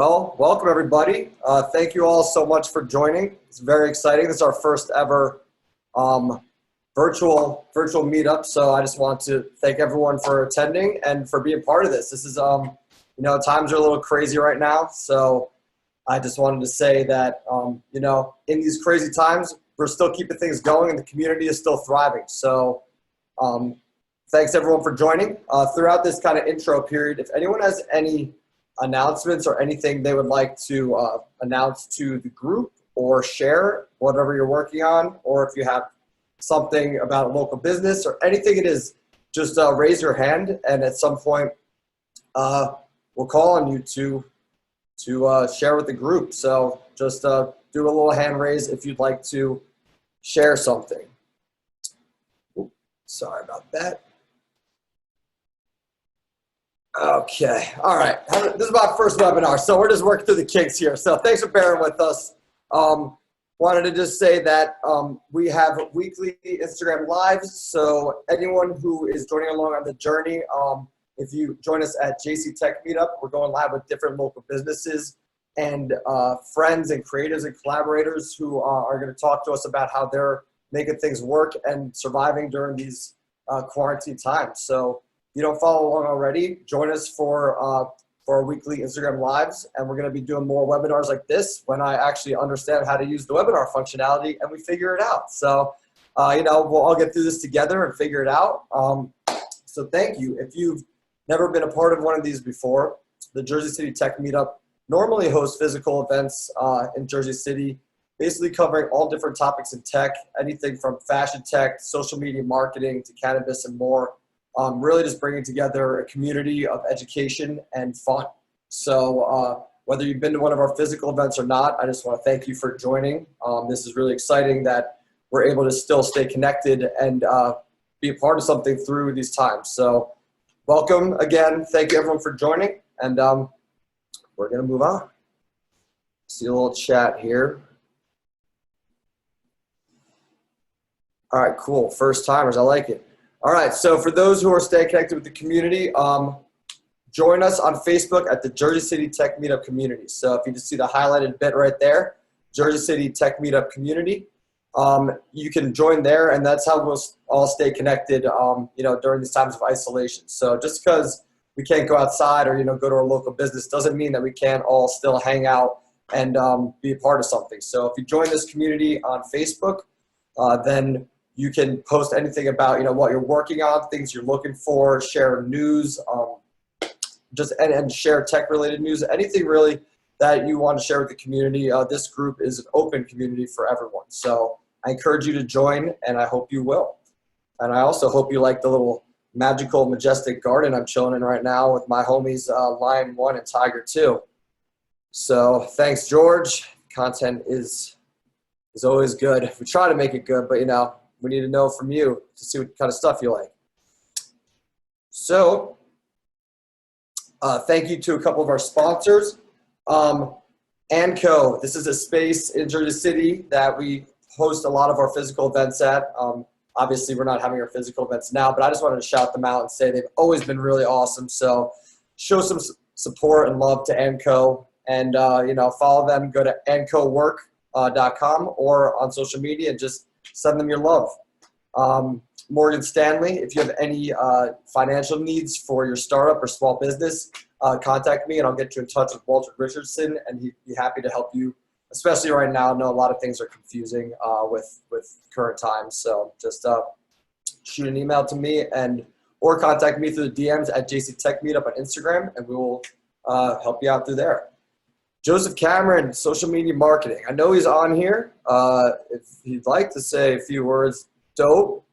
Well, welcome everybody. Thank you all so much for joining. It's very exciting. This is our first ever virtual meetup. So I just want to thank everyone for attending and for being part of this. This is, times are a little crazy right now. So I just wanted to say that, in these crazy times, we're still keeping things going and the community is still thriving. So thanks everyone for joining. Throughout this kind of intro period, if anyone has any announcements or anything they would like to announce to the group or share whatever you're working on, or if you have something about a local business or anything it is, just raise your hand and at some point we'll call on you to share with the group. So just do a little hand raise if you'd like to share something. Oops, sorry about that. Okay, all right. This is my first webinar, so we're just working through the kinks here. So thanks for bearing with us. Wanted to just say that we have weekly Instagram lives, so anyone who is joining along on the journey, if you join us at JC Tech Meetup, we're going live with different local businesses and friends and creatives and collaborators who are going to talk to us about how they're making things work and surviving during these quarantine times. So if you don't follow along already, join us for our weekly Instagram lives, and we're going to be doing more webinars like this when I actually understand how to use the webinar functionality and we figure it out. So, we'll all get through this together and figure it out. So thank you. If you've never been a part of one of these before, the Jersey City Tech Meetup normally hosts physical events in Jersey City, basically covering all different topics in tech, anything from fashion tech, social media marketing, to cannabis and more. Really just bringing together a community of education and fun. So whether you've been to one of our physical events or not, I just want to thank you for joining. This is really exciting that we're able to still stay connected and be a part of something through these times. So welcome again. Thank you everyone for joining, and we're going to move on. See a little chat here. All right, cool. First timers, I like it. All right, so for those who are staying connected with the community, join us on Facebook at the Jersey City Tech Meetup Community. So if you just see the highlighted bit right there, Jersey City Tech Meetup Community, you can join there, and that's how we'll all stay connected, during these times of isolation. So just because we can't go outside or, go to our local business doesn't mean that we can't all still hang out and be a part of something. So if you join this community on Facebook, then you can post anything about, what you're working on, things you're looking for, share news, and share tech-related news, anything really that you want to share with the community. This group is an open community for everyone. So I encourage you to join, and I hope you will. And I also hope you like the little magical, majestic garden I'm chilling in right now with my homies Lion 1 and Tiger 2. So thanks, George. Content is always good. We try to make it good, but, we need to know from you to see what kind of stuff you like. So thank you to a couple of our sponsors. ANCO, this is a space in Jersey City that we host a lot of our physical events at. Obviously, we're not having our physical events now, but I just wanted to shout them out and say they've always been really awesome. So show some support and love to ANCO, and follow them. Go to ancowork.com or on social media and just send them your love. Morgan Stanley, if you have any financial needs for your startup or small business, contact me and I'll get you in touch with Walter Richardson, and he'd be happy to help you, especially right now. I know a lot of things are confusing with current times. So just shoot an email to me or contact me through the DMs at JC Tech Meetup on Instagram, and we will help you out through there. Joseph Cameron, social media marketing. I know he's on here. If he'd like to say a few words, dope.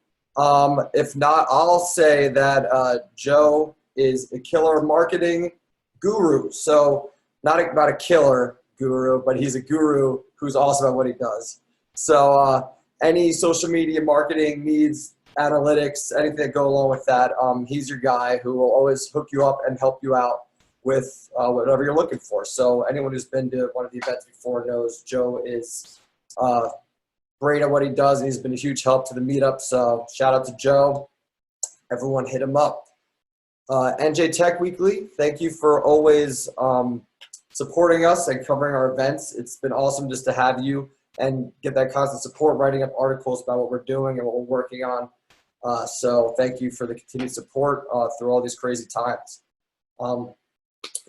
If not, I'll say that Joe is a killer marketing guru. So not a killer guru, but he's a guru who's awesome at what he does. So any social media marketing needs, analytics, anything that go along with that, he's your guy who will always hook you up and help you out with whatever you're looking for. So anyone who's been to one of the events before knows Joe is great at what he does, and he's been a huge help to the meetup. So shout out to Joe. Everyone hit him up. NJ Tech Weekly, thank you for always supporting us and covering our events. It's been awesome just to have you and get that constant support, writing up articles about what we're doing and what we're working on. So thank you for the continued support through all these crazy times.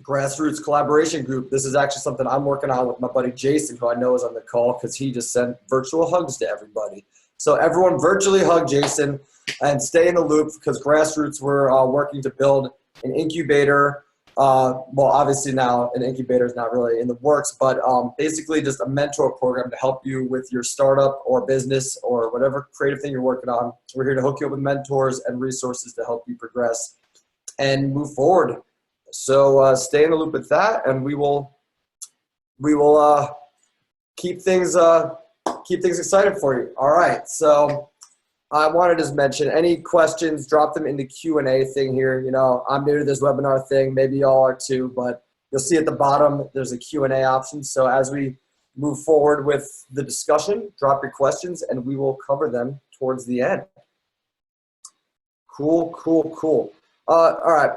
Grassroots collaboration group. This is actually something I'm working on with my buddy Jason, who I know is on the call because he just sent virtual hugs to everybody. So everyone virtually hug Jason and stay in the loop, because Grassroots, we're working to build an incubator. Well, obviously now an incubator is not really in the works, but basically just a mentor program to help you with your startup or business or whatever creative thing you're working on. We're here to hook you up with mentors and resources to help you progress and move forward. So stay in the loop with that, and we will keep things excited for you. All right. So I wanted to just mention, any questions, drop them in the Q&A thing here. You know, I'm new to this webinar thing. Maybe y'all are too, but you'll see at the bottom there's a Q&A option. So as we move forward with the discussion, drop your questions and we will cover them towards the end. Cool. All right.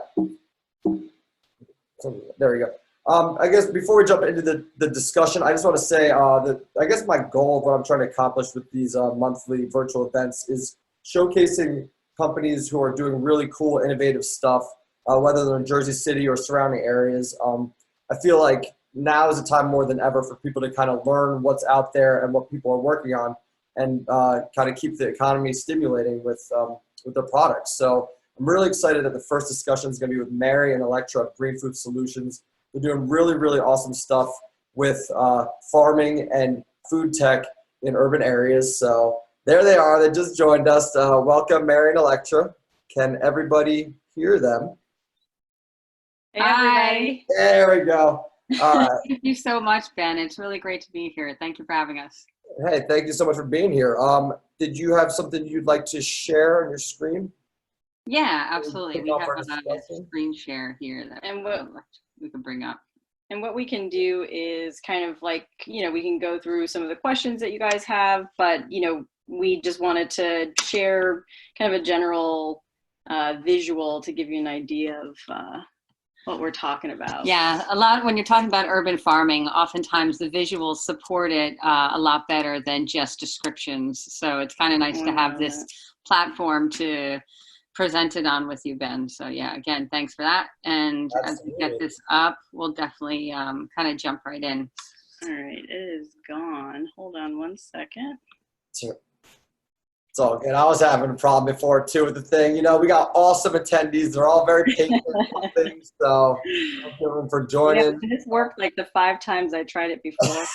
There we go. I guess before we jump into the discussion, I just want to say that I guess my goal of what I'm trying to accomplish with these monthly virtual events is showcasing companies who are doing really cool, innovative stuff, whether they're in Jersey City or surrounding areas. I feel like now is a time more than ever for people to kind of learn what's out there and what people are working on, and kind of keep the economy stimulating with their products. So I'm really excited that the first discussion is going to be with Mary and Electra of Green Food Solutions. They're doing really, really awesome stuff with farming and food tech in urban areas. So there they are. They just joined us. Welcome, Mary and Electra. Can everybody hear them? Hey, everybody. There we go. All right. Thank you so much, Ben. It's really great to be here. Thank you for having us. Hey, thank you so much for being here. Did you have something you'd like to share on your screen? Yeah, absolutely. We have a screen share here that we can bring up. And what we can do is kind of like, you know, we can go through some of the questions that you guys have, but, you know, we just wanted to share kind of a general visual to give you an idea of what we're talking about. Yeah, a lot when you're talking about urban farming, oftentimes the visuals support it a lot better than just descriptions. So it's kind of nice to have this platform to present it on with you, Ben. So yeah, again, thanks for that. And as we get this up, we'll definitely kind of jump right in. All right, it is gone. Hold on one second. Sure. It's all good. I was having a problem before too with the thing. You know, we got awesome attendees. They're all very patient with things. So thank you for joining. Yeah, this worked like the 5 times I tried it before.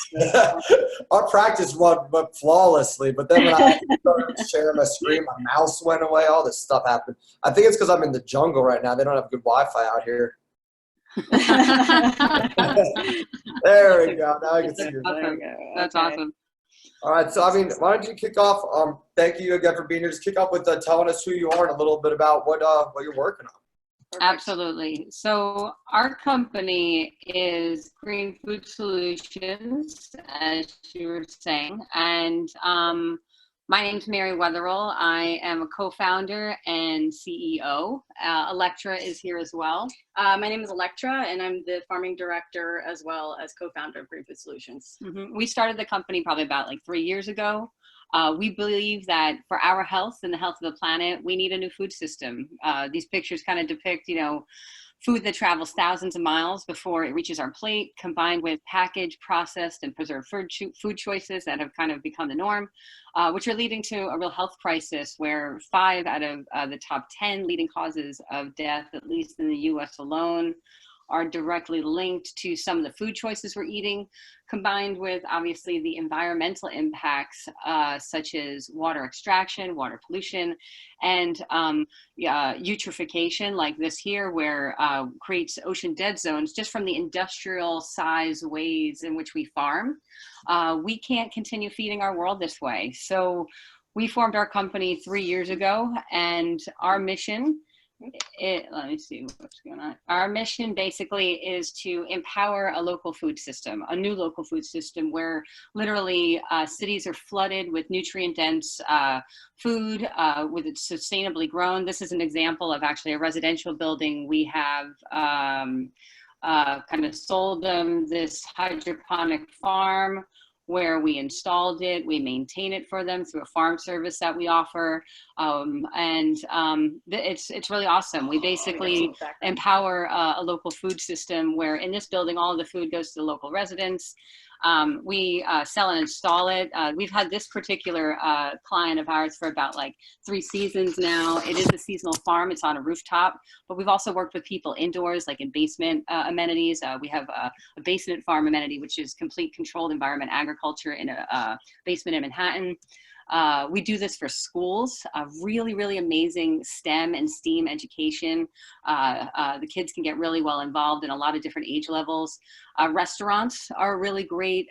Our practice went flawlessly, but then when I started sharing my screen, my mouse went away. All this stuff happened. I think it's because I'm in the jungle right now. They don't have good Wi-Fi out here. There we go. Now I can see you. Awesome. That's awesome. All right, so I mean, why don't you kick off? Thank you again for being here. Just kick off with telling us who you are and a little bit about what you're working on. Perfect. Absolutely. So our company is Green Food Solutions, as you were saying, and my name's Mary Wetherill. I am a co-founder and CEO. Electra is here as well. My name is Electra, and I'm the farming director as well as co-founder of Green Food Solutions. We started the company probably about like 3 years ago. We believe that for our health and the health of the planet, we need a new food system. These pictures kind of depict, you know, food that travels thousands of miles before it reaches our plate, combined with packaged, processed, and preserved food choices that have kind of become the norm, which are leading to a real health crisis where 5 out of the top 10 leading causes of death, at least in the US alone, are directly linked to some of the food choices we're eating, combined with obviously the environmental impacts such as water extraction, water pollution, and eutrophication like this here, where creates ocean dead zones just from the industrial size ways in which we farm. We can't continue feeding our world this way. So we formed our company 3 years ago, and our mission, let me see what's going on. Our mission basically is to empower a local food system, a new local food system where literally cities are flooded with nutrient-dense food, with it sustainably grown. This is an example of actually a residential building we have kind of sold them this hydroponic farm where we installed it, we maintain it for them through a farm service that we offer, it's really awesome. We basically empower a local food system where in this building, all of the food goes to the local residents. We sell and install it. We've had this particular client of ours for about like 3 seasons now. It is a seasonal farm. It's on a rooftop, but we've also worked with people indoors, like in basement amenities. We have a basement farm amenity, which is complete controlled environment agriculture in a basement in Manhattan. We do this for schools, really, really amazing STEM and STEAM education. The kids can get really well involved in a lot of different age levels. Restaurants are a really great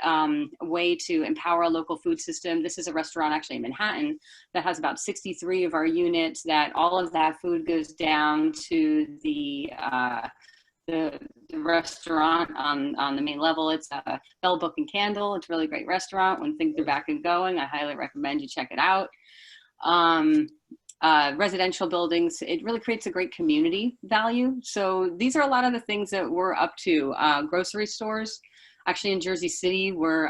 way to empower a local food system. This is a restaurant actually in Manhattan that has about 63 of our units, that all of that food goes down to the restaurant on the main level. It's a Bell Book and Candle. It's a really great restaurant. When things are back and going, I highly recommend you check it out. Residential buildings, it really creates a great community value. So these are a lot of the things that we're up to. Grocery stores, actually in Jersey City, we're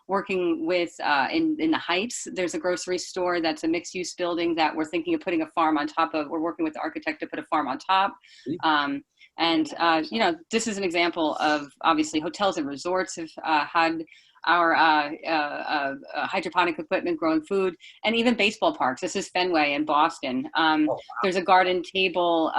working with in the Heights. There's a grocery store that's a mixed use building that we're thinking of putting a farm on top of. We're working with the architect to put a farm on top. You know, this is an example of, obviously, hotels and resorts have had our hydroponic equipment growing food, and even baseball parks. This is Fenway in Boston. There's a garden table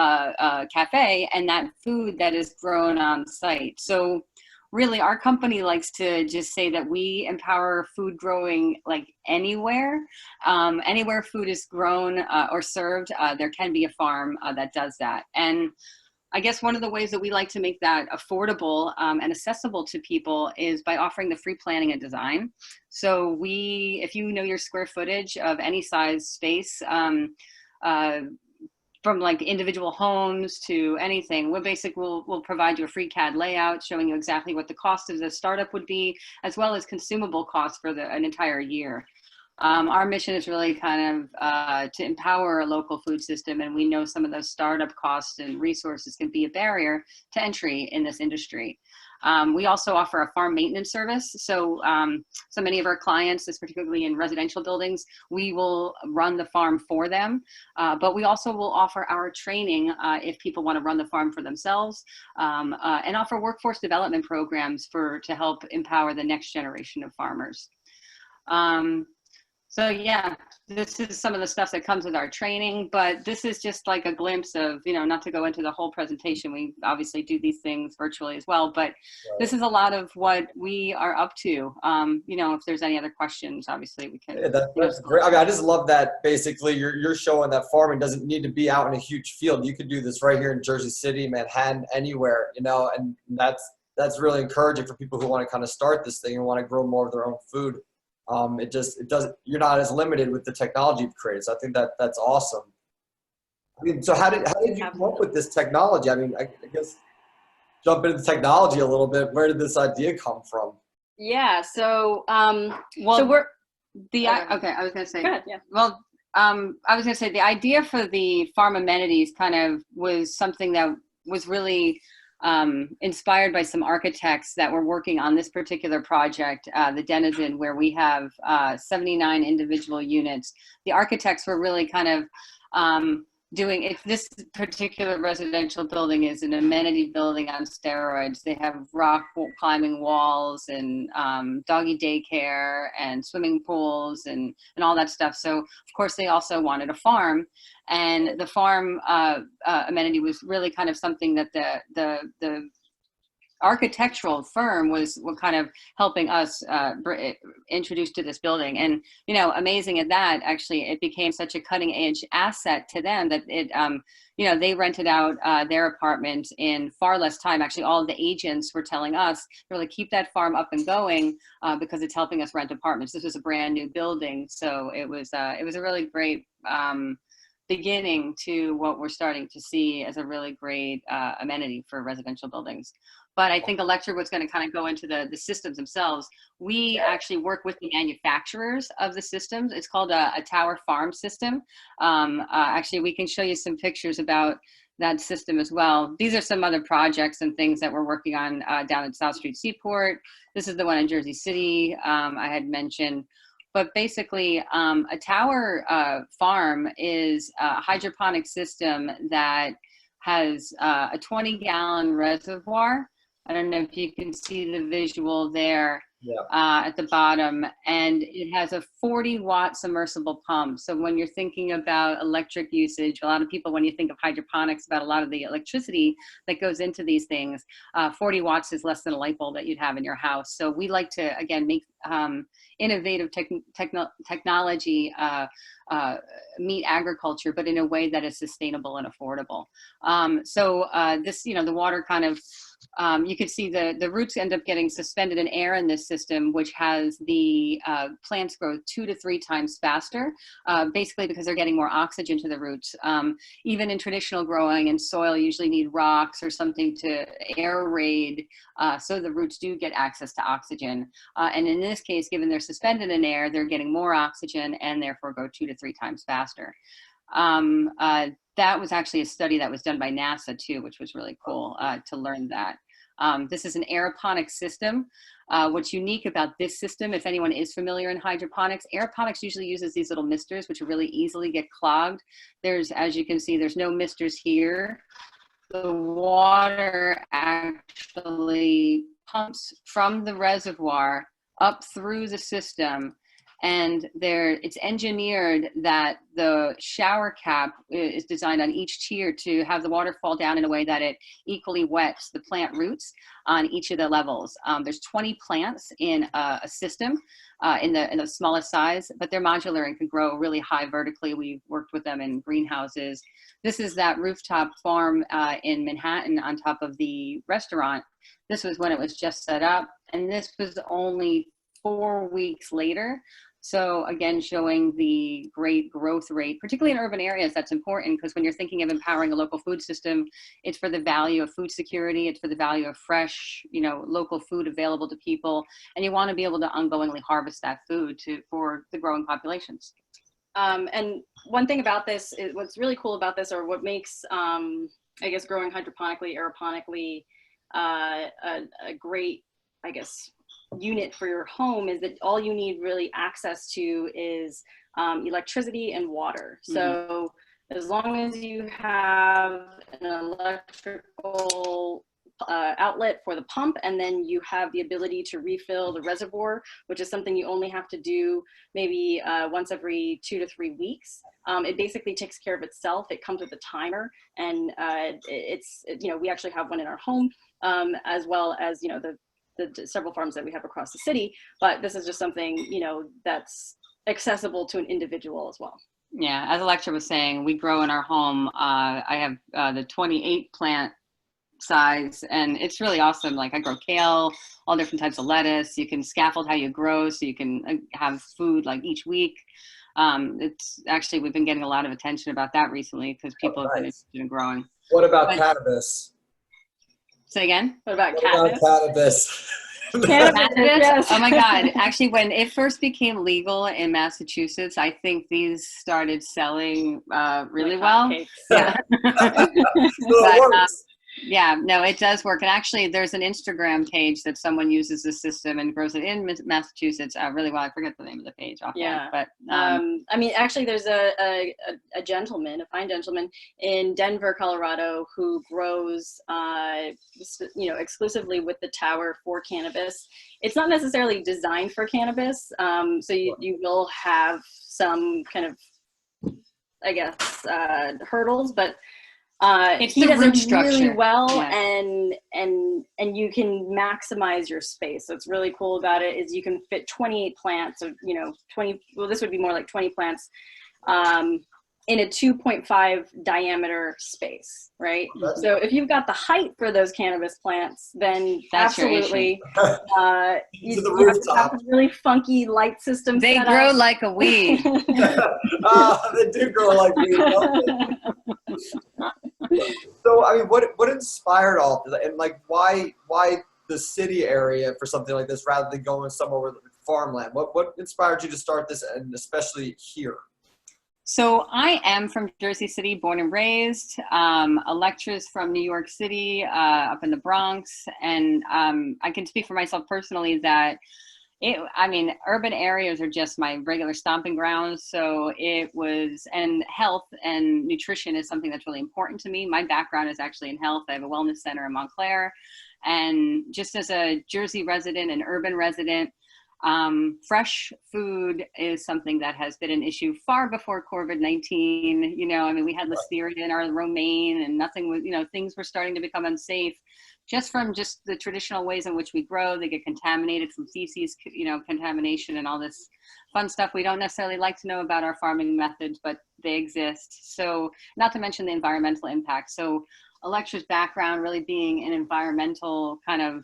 cafe, and that food that is grown on site. So really, our company likes to just say that we empower food growing like anywhere. Anywhere food is grown or served, there can be a farm that does that. And I guess one of the ways that we like to make that affordable and accessible to people is by offering the free planning and design. So if you know your square footage of any size space, from like individual homes to anything, we'll provide you a free CAD layout showing you exactly what the cost of the startup would be, as well as consumable costs for an entire year. Our mission is really kind of to empower a local food system, and we know some of those startup costs and resources can be a barrier to entry in this industry. We also offer a farm maintenance service. So many of our clients, particularly in residential buildings, we will run the farm for them, but we also will offer our training if people want to run the farm for themselves, and offer workforce development programs to help empower the next generation of farmers. So yeah, this is some of the stuff that comes with our training, but this is just like a glimpse of, you know, not to go into the whole presentation, we obviously do these things virtually as well, but this is a lot of what we are up to. You know, if there's any other questions, obviously we can. Yeah, that's great. I mean, I just love that basically you're showing that farming doesn't need to be out in a huge field. You could do this right here in Jersey City, Manhattan, anywhere, you know, and that's really encouraging for people who want to kind of start this thing and want to grow more of their own food. It doesn't, you're not as limited with the technology you've created. So I think that's awesome. I mean, so how did you come up with this technology? I mean, I guess jump into the technology a little bit. Where did this idea come from? Yeah. So, well, so we're, okay, I was going to say, go ahead, yeah. Well, I was going to say the idea for the farm amenities kind of was something that was really inspired by some architects that were working on this particular project, the Denizen, where we have 79 individual units. The architects were really kind of doing it. This particular residential building is an amenity building on steroids. They have rock climbing walls and doggy daycare and swimming pools and all that stuff. So of course they also wanted a farm, and the farm amenity was really kind of something that the architectural firm was kind of helping us introduce to this building. And, you know, amazing at that, actually, it became such a cutting edge asset to them that it, you know, they rented out their apartment in far less time. Actually, all of the agents were telling us to really keep that farm up and going because it's helping us rent apartments. This was a brand new building. So it was a really great beginning to what we're starting to see as a really great amenity for residential buildings. But I think Electra was going to kind of go into the systems themselves. We actually work with the manufacturers of the systems. It's called a tower farm system. Actually, we can show you some pictures about that system as well. These are some other projects and things that we're working on down at South Street Seaport. This is the one in Jersey City I had mentioned. But basically, a tower farm is a hydroponic system that has a 20-gallon reservoir. I don't know if you can see the visual there. Yeah. At the bottom, and it has a 40-watt submersible pump. So when you're thinking about electric usage, a lot of people, when you think of hydroponics, about a lot of the electricity that goes into these things, 40 watts is less than a light bulb that you'd have in your house. So we like to, again, make innovative technology meet agriculture, but in a way that is sustainable and affordable. This, the water kind of, you could see the roots end up getting suspended in air in this system, which has the plants grow 2 to 3 times faster, basically because they're getting more oxygen to the roots. Even in traditional growing in soil, you usually need rocks or something to aerate so the roots do get access to oxygen. And in this case, given they're suspended in air, they're getting more oxygen and therefore go 2 to 3 times faster. That was actually a study that was done by NASA too, which was really cool to learn that. This is an aeroponic system. What's unique about this system, if anyone is familiar in hydroponics, aeroponics usually uses these little misters, which really easily get clogged. There's, as you can see, there's no misters here. The water actually pumps from the reservoir up through the system, and it's engineered that the shower cap is designed on each tier to have the water fall down in a way that it equally wets the plant roots on each of the levels. There's 20 plants in a system in the smallest size, but they're modular and can grow really high vertically. We've worked with them in greenhouses. This is that rooftop farm in Manhattan on top of the restaurant. This was when it was just set up, and this was only 4 weeks later. So again, showing the great growth rate, particularly in urban areas. That's important because when you're thinking of empowering a local food system, it's for the value of food security. It's for the value of fresh, local food available to people. And you want to be able to ongoingly harvest that food for the growing populations. And one thing about this is what's really cool about this, or what makes, I guess, growing hydroponically, aeroponically, a great, I guess, unit for your home is that all you need really access to is electricity and water. Mm-hmm. So as long as you have an electrical outlet for the pump, and then you have the ability to refill the reservoir, which is something you only have to do maybe once every 2 to 3 weeks. It basically takes care of itself. It comes with a timer, and we actually have one in our home, as well as the several farms that we have across the city. But this is just something that's accessible to an individual as well. Yeah, as Electra was saying, we grow in our home. I have the 28 plant size, and it's really awesome. Like, I grow kale, all different types of lettuce. You can scaffold how you grow, so you can have food like each week. It's actually, we've been getting a lot of attention about that recently because people have been interested in growing. What about cannabis? Say again? What about cannabis? Cannabis? Yes. Oh my God. Actually, when it first became legal in Massachusetts, I think these started selling really well. Yeah. Yeah, no, it does work. And actually, there's an Instagram page that someone uses this system and grows it in Massachusetts really well. I forget the name of the page offhand. Yeah. But actually, there's a gentleman, a fine gentleman in Denver, Colorado, who grows, exclusively with the tower for cannabis. It's not necessarily designed for cannabis, so you will have some kind of, I guess, hurdles, but. He does it really well, yeah. and you can maximize your space. So what's really cool about it is you can fit 28 plants, or 20. Well, this would be more like 20 plants in a 2.5 diameter space, right? So if you've got the height for those cannabis plants, then that's absolutely you have a really funky light system. They grow like a weed. They do grow like weed. So, I mean, what inspired all of this? And like, why the city area for something like this rather than going somewhere with farmland? What inspired you to start this, and especially here? So I am from Jersey City, born and raised. Electra's from New York City, up in the Bronx. And I can speak for myself personally that I mean, urban areas are just my regular stomping grounds. So it was, and health and nutrition is something that's really important to me. My background is actually in health. I have a wellness center in Montclair. And just as a Jersey resident and urban resident, fresh food is something that has been an issue far before COVID-19. You know, I mean, we had listeria in our romaine and nothing was, you know, things were starting to become unsafe just from just the traditional ways in which we grow. They get contaminated from feces, you know, contamination and all this fun stuff we don't necessarily like to know about our farming methods, but they exist. So not to mention the environmental impact. So Electra's background really being an environmental kind of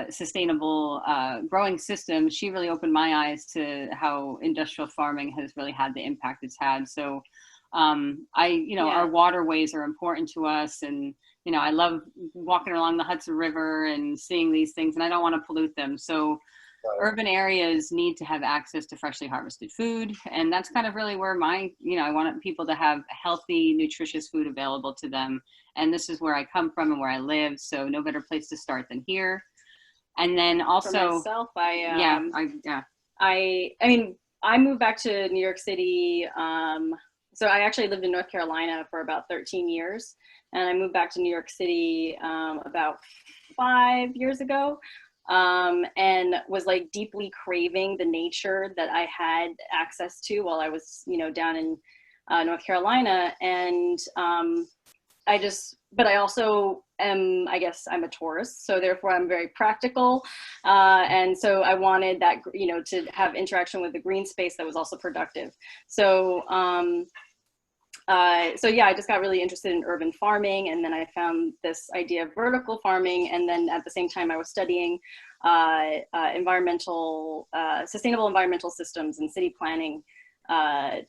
sustainable growing system, she really opened my eyes to how industrial farming has really had the impact it's had. So our waterways are important to us, and you know, I love walking along the Hudson River and seeing these things, and I don't want to pollute them. So urban areas need to have access to freshly harvested food, and that's kind of really where I want people to have healthy, nutritious food available to them. And this is where I come from and where I live, so no better place to start than here. And then also, for myself, I moved back to New York City. So I actually lived in North Carolina for about 13 years, and I moved back to New York City about 5 years ago, and was like deeply craving the nature that I had access to while I was, you know, down in North Carolina. And but I also am, I guess I'm a Taurus, so therefore I'm very practical. And so I wanted that, you know, to have interaction with the green space that was also productive. So, yeah, I just got really interested in urban farming, and then I found this idea of vertical farming. And then at the same time I was studying sustainable environmental systems and city planning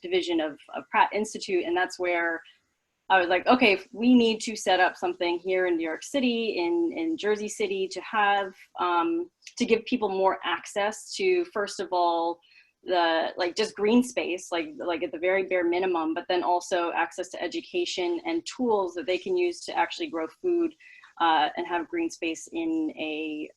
division of Pratt Institute. And that's where I was like, okay, we need to set up something here in New York City, in Jersey City, to have, to give people more access to, first of all, just green space, like at the very bare minimum, but then also access to education and tools that they can use to actually grow food and have green space in a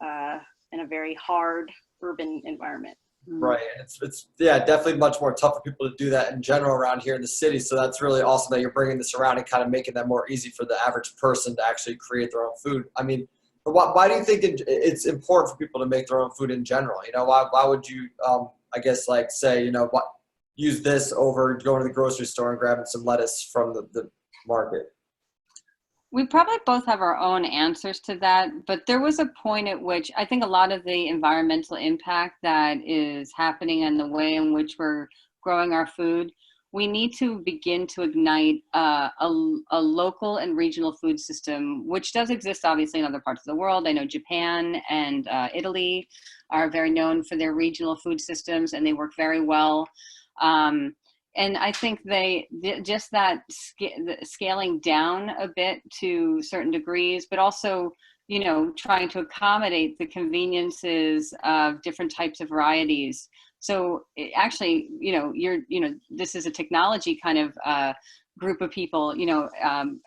very hard urban environment. Right. It's definitely much more tough for people to do that in general around here in the city. So that's really awesome that you're bringing this around and kind of making that more easy for the average person to actually create their own food. I mean, why do you think it's important for people to make their own food in general? You know, why would you, I guess, like say, you know, use this over going to the grocery store and grabbing some lettuce from the market? We probably both have our own answers to that, but there was a point at which I think a lot of the environmental impact that is happening and the way in which we're growing our food, we need to begin to ignite a local and regional food system, which does exist obviously in other parts of the world. I know Japan and Italy are very known for their regional food systems, and they work very well. And I think just that scaling down a bit to certain degrees, but also, you know, trying to accommodate the conveniences of different types of varieties. So actually, you know, this is a technology kind of group of people, you know,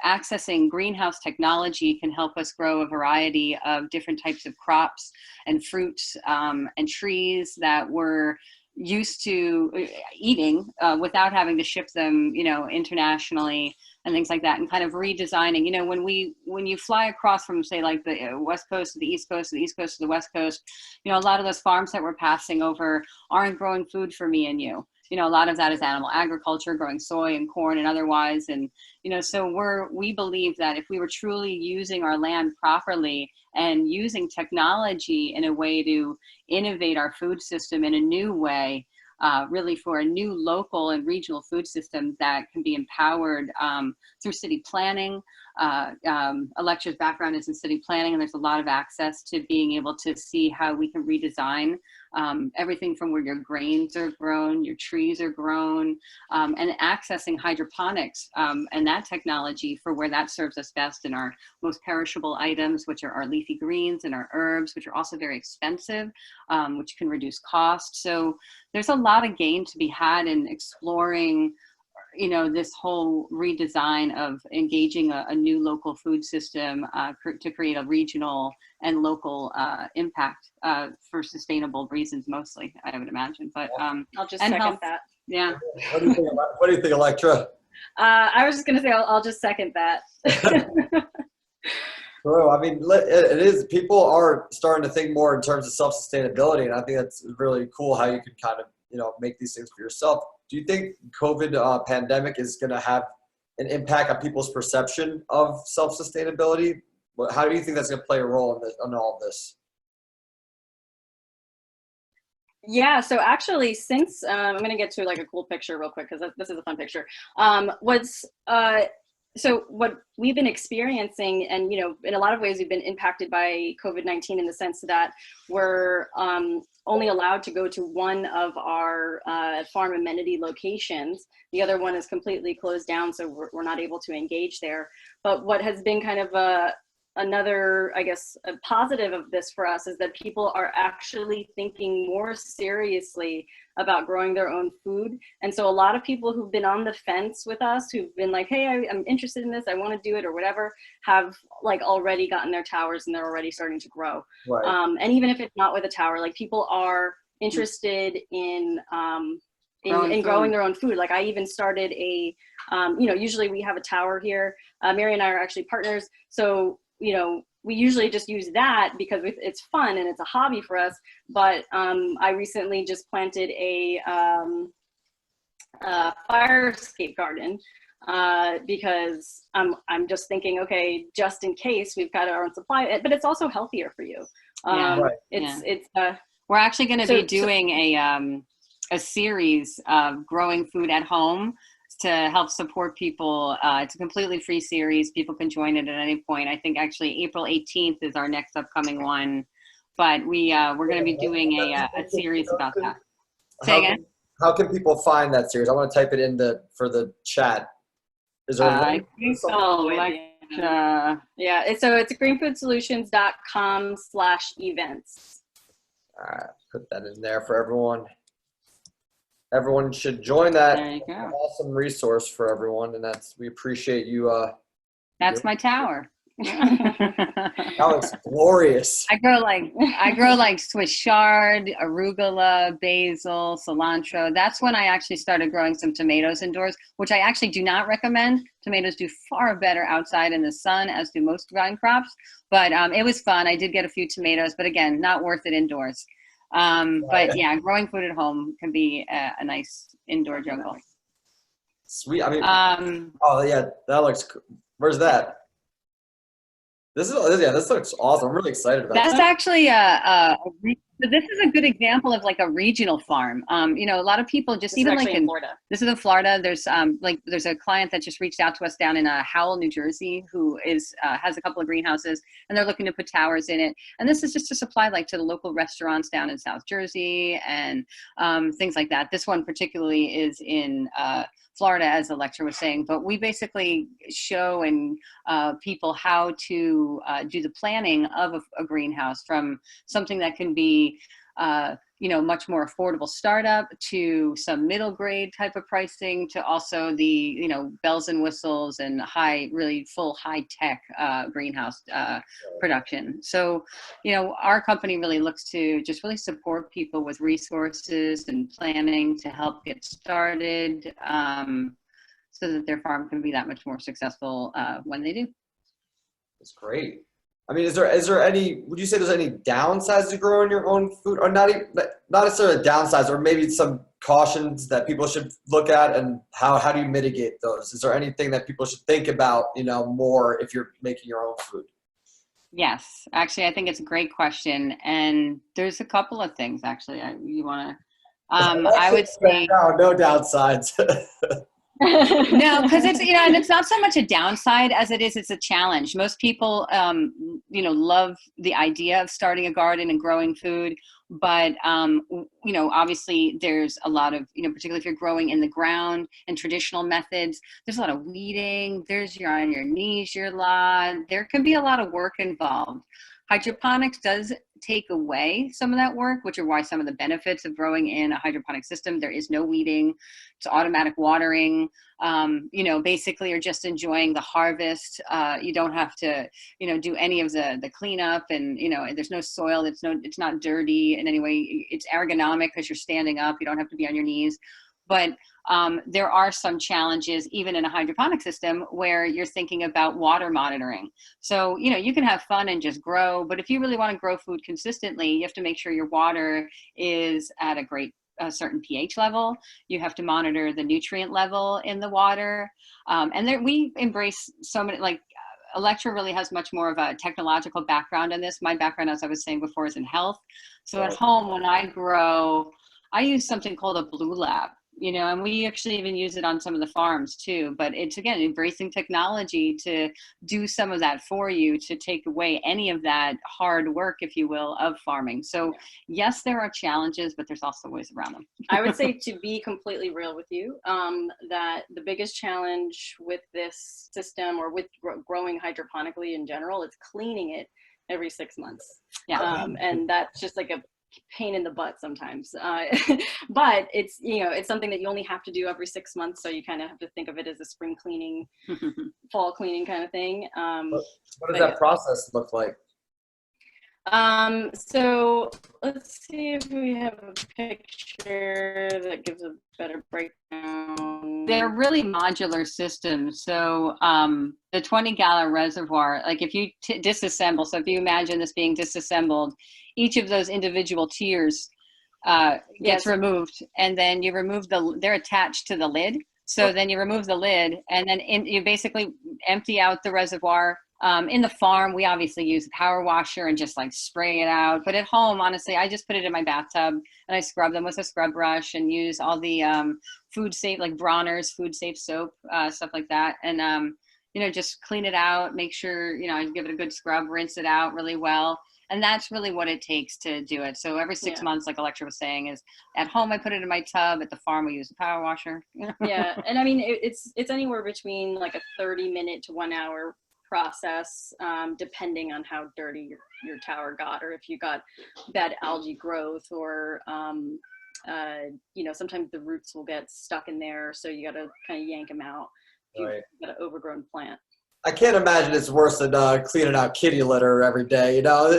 accessing greenhouse technology can help us grow a variety of different types of crops and fruits and trees that we're used to eating without having to ship them, you know, internationally and things like that, and kind of redesigning. You know, when you fly across from, say, like the West Coast to the East Coast, to the East Coast to the West Coast, you know, a lot of those farms that we're passing over aren't growing food for me and you. You know, a lot of that is animal agriculture, growing soy and corn and otherwise. And, you know, so we believe that if we were truly using our land properly and using technology in a way to innovate our food system in a new way, really for a new local and regional food system that can be empowered through city planning. Electra's background is in city planning, and there's a lot of access to being able to see how we can redesign everything from where your grains are grown, your trees are grown, and accessing hydroponics and that technology for where that serves us best in our most perishable items, which are our leafy greens and our herbs, which are also very expensive, which can reduce cost. So there's a lot of gain to be had in exploring you know, this whole redesign of engaging a new local food system to create a regional and local impact for sustainable reasons, mostly, I would imagine. But I'll just and second health. that. Yeah. What do you think, Electra? I was just going to say, I'll just second that. Well, I mean, it is. People are starting to think more in terms of self-sustainability, and I think that's really cool how you can kind of, you know, make these things for yourself. Do you think COVID pandemic is going to have an impact on people's perception of self-sustainability? How do you think that's going to play a role in all of this? Yeah, so actually, since I'm going to get to like a cool picture real quick because this is a fun picture. So what we've been experiencing, and you know, in a lot of ways, we've been impacted by COVID-19 in the sense that we're only allowed to go to one of our farm amenity locations. The other one is completely closed down, so we're not able to engage there. But what has been kind of another, I guess, a positive of this for us is that people are actually thinking more seriously about growing their own food. And so a lot of people who've been on the fence with us, who've been like, hey, I'm interested in this, I want to do it or whatever, have like already gotten their towers and they're already starting to grow. Right. And even if it's not with a tower, like people are interested in growing their own food. Like I even started you know, usually we have a tower here. Mary and I are actually partners. So you know, we usually just use that because it's fun and it's a hobby for us. But I recently just planted a fire escape garden because I'm just thinking, okay, just in case we've got our own supply, but it's also healthier for you. We're actually going to be doing a series of growing food at home to help support people. It's a completely free series. People can join it at any point. I think actually April 18th is our next upcoming one, but we're going to be doing a series about that. Say again? How can people find that series? I want to type it in for the chat. Is there a link? Yeah, so it's greenfoodsolutions.com/events. All right, put that in there for everyone. Everyone should join that. There you go. Awesome resource for everyone, and we appreciate you. That's my tower. That looks glorious. I grow like Swiss chard, arugula, basil, cilantro. That's when I actually started growing some tomatoes indoors, which I actually do not recommend. Tomatoes do far better outside in the sun, as do most vine crops. But it was fun. I did get a few tomatoes, but again, not worth it indoors. But yeah, growing food at home can be a nice indoor jungle. Sweet. I mean, oh yeah, that looks cool. Where's that? This looks awesome. I'm really excited about That's this. actually this is a good example of like a regional farm. You know, a lot of people just even like in Florida. This is in Florida. There's there's a client that just reached out to us down in Howell, New Jersey, who has a couple of greenhouses, and they're looking to put towers in it. And this is just to supply like to the local restaurants down in South Jersey and things like that. This one particularly is in Florida, as Electra was saying, but we basically show people how to do the planning of a greenhouse, from something that can be you know, much more affordable startup to some middle grade type of pricing to also the, you know, bells and whistles and really full high tech greenhouse production. So, you know, our company really looks to just really support people with resources and planning to help get started so that their farm can be that much more successful when they do. That's great. I mean, is there any, would you say there's any downsides to growing your own food, or not necessarily downsides, or maybe some cautions that people should look at, and how do you mitigate those? Is there anything that people should think about, you know, more if you're making your own food? Yes, actually, I think it's a great question. And there's a couple of things actually you want to, I would say. No downsides. No, because it's, you know, and it's not so much a downside as it's a challenge. Most people, you know, love the idea of starting a garden and growing food, but, you know, obviously there's a lot of, you know, particularly if you're growing in the ground and traditional methods, there's a lot of weeding, you're on your knees, you're there can be a lot of work involved. Hydroponics does take away some of that work, which are why some of the benefits of growing in a hydroponic system, there is no weeding, it's automatic watering. You know, basically you're just enjoying the harvest. You don't have to, you know, do any of the cleanup, and, you know, there's no soil, it's not dirty in any way. It's ergonomic because you're standing up, you don't have to be on your knees. But there are some challenges even in a hydroponic system where you're thinking about water monitoring. So, you know, you can have fun and just grow, but if you really want to grow food consistently, you have to make sure your water is at a certain pH level. You have to monitor the nutrient level in the water. And there, we embrace so many, like, Electra really has much more of a technological background in this. My background, as I was saying before, is in health. So at home, when I grow, I use something called a Blue Lab. You know, and we actually even use it on some of the farms too, but it's, again, embracing technology to do some of that for you, to take away any of that hard work, if you will, of farming. So yes, there are challenges, but there's also ways around them. I would say, to be completely real with you, that the biggest challenge with this system, or with growing hydroponically in general, is cleaning it every 6 months. Yeah. And that's just like a pain in the butt sometimes, but it's, you know, it's something that you only have to do every 6 months, so you kind of have to think of it as a spring cleaning, fall cleaning kind of thing. What does that process look like? So let's see if we have a picture that gives a better breakdown. They're really modular systems. So the 20-gallon reservoir, like if you disassemble, so if you imagine this being disassembled, each of those individual tiers gets removed, and then you remove they're attached to the lid. So then you remove the lid, and then you basically empty out the reservoir. In the farm, we obviously use a power washer and just like spray it out. But at home, honestly, I just put it in my bathtub and I scrub them with a scrub brush and use all the food safe, like Bronner's food safe soap, stuff like that. And, you know, just clean it out, make sure, you know, I give it a good scrub, rinse it out really well. And that's really what it takes to do it. So every 6 months, like Electra was saying, is at home, I put it in my tub. At the farm, we use a power washer. Yeah. And I mean, it's anywhere between like a 30-minute to 1 hour process, depending on how dirty your tower got, or if you got bad algae growth, or you know, sometimes the roots will get stuck in there, so you got to kind of yank them out. Right. You got an overgrown plant. I can't imagine it's worse than cleaning out kitty litter every day, you know.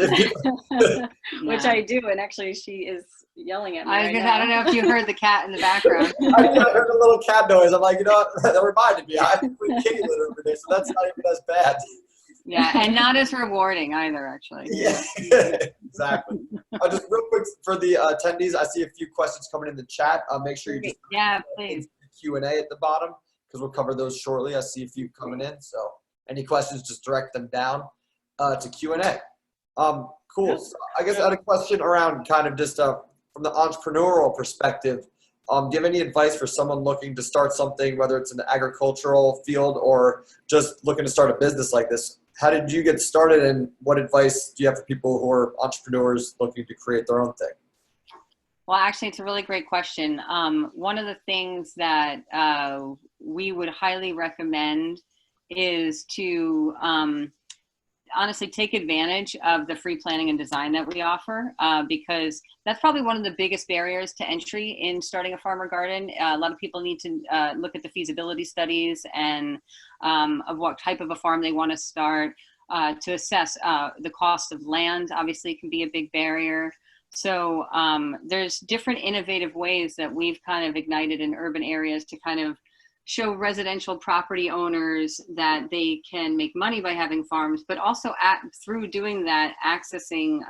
Which I do, and actually she is yelling at me right now. I don't know if you heard the cat in the background. I heard a little cat noise. I'm like, you know what? That reminded me. I clean kitty litter every day, so that's not even as bad. Yeah, and not as rewarding either, actually. Yeah, exactly. Just real quick for the attendees, I see a few questions coming in the chat. Make sure you just please. Q&A at the bottom, because we'll cover those shortly. I see a few coming in, so any questions, just direct them down to Q&A. Cool. So I guess I had a question around kind of just from the entrepreneurial perspective. Do you have any advice for someone looking to start something, whether it's in the agricultural field or just looking to start a business like this? How did you get started, and what advice do you have for people who are entrepreneurs looking to create their own thing? Well, actually, it's a really great question. One of the things that we would highly recommend is to honestly take advantage of the free planning and design that we offer, because that's probably one of the biggest barriers to entry in starting a farm or garden. A lot of people need to look at the feasibility studies and of what type of a farm they want to start, to assess the cost of land. Obviously can be a big barrier. So there's different innovative ways that we've kind of ignited in urban areas to kind of show residential property owners that they can make money by having farms, but also through doing that, accessing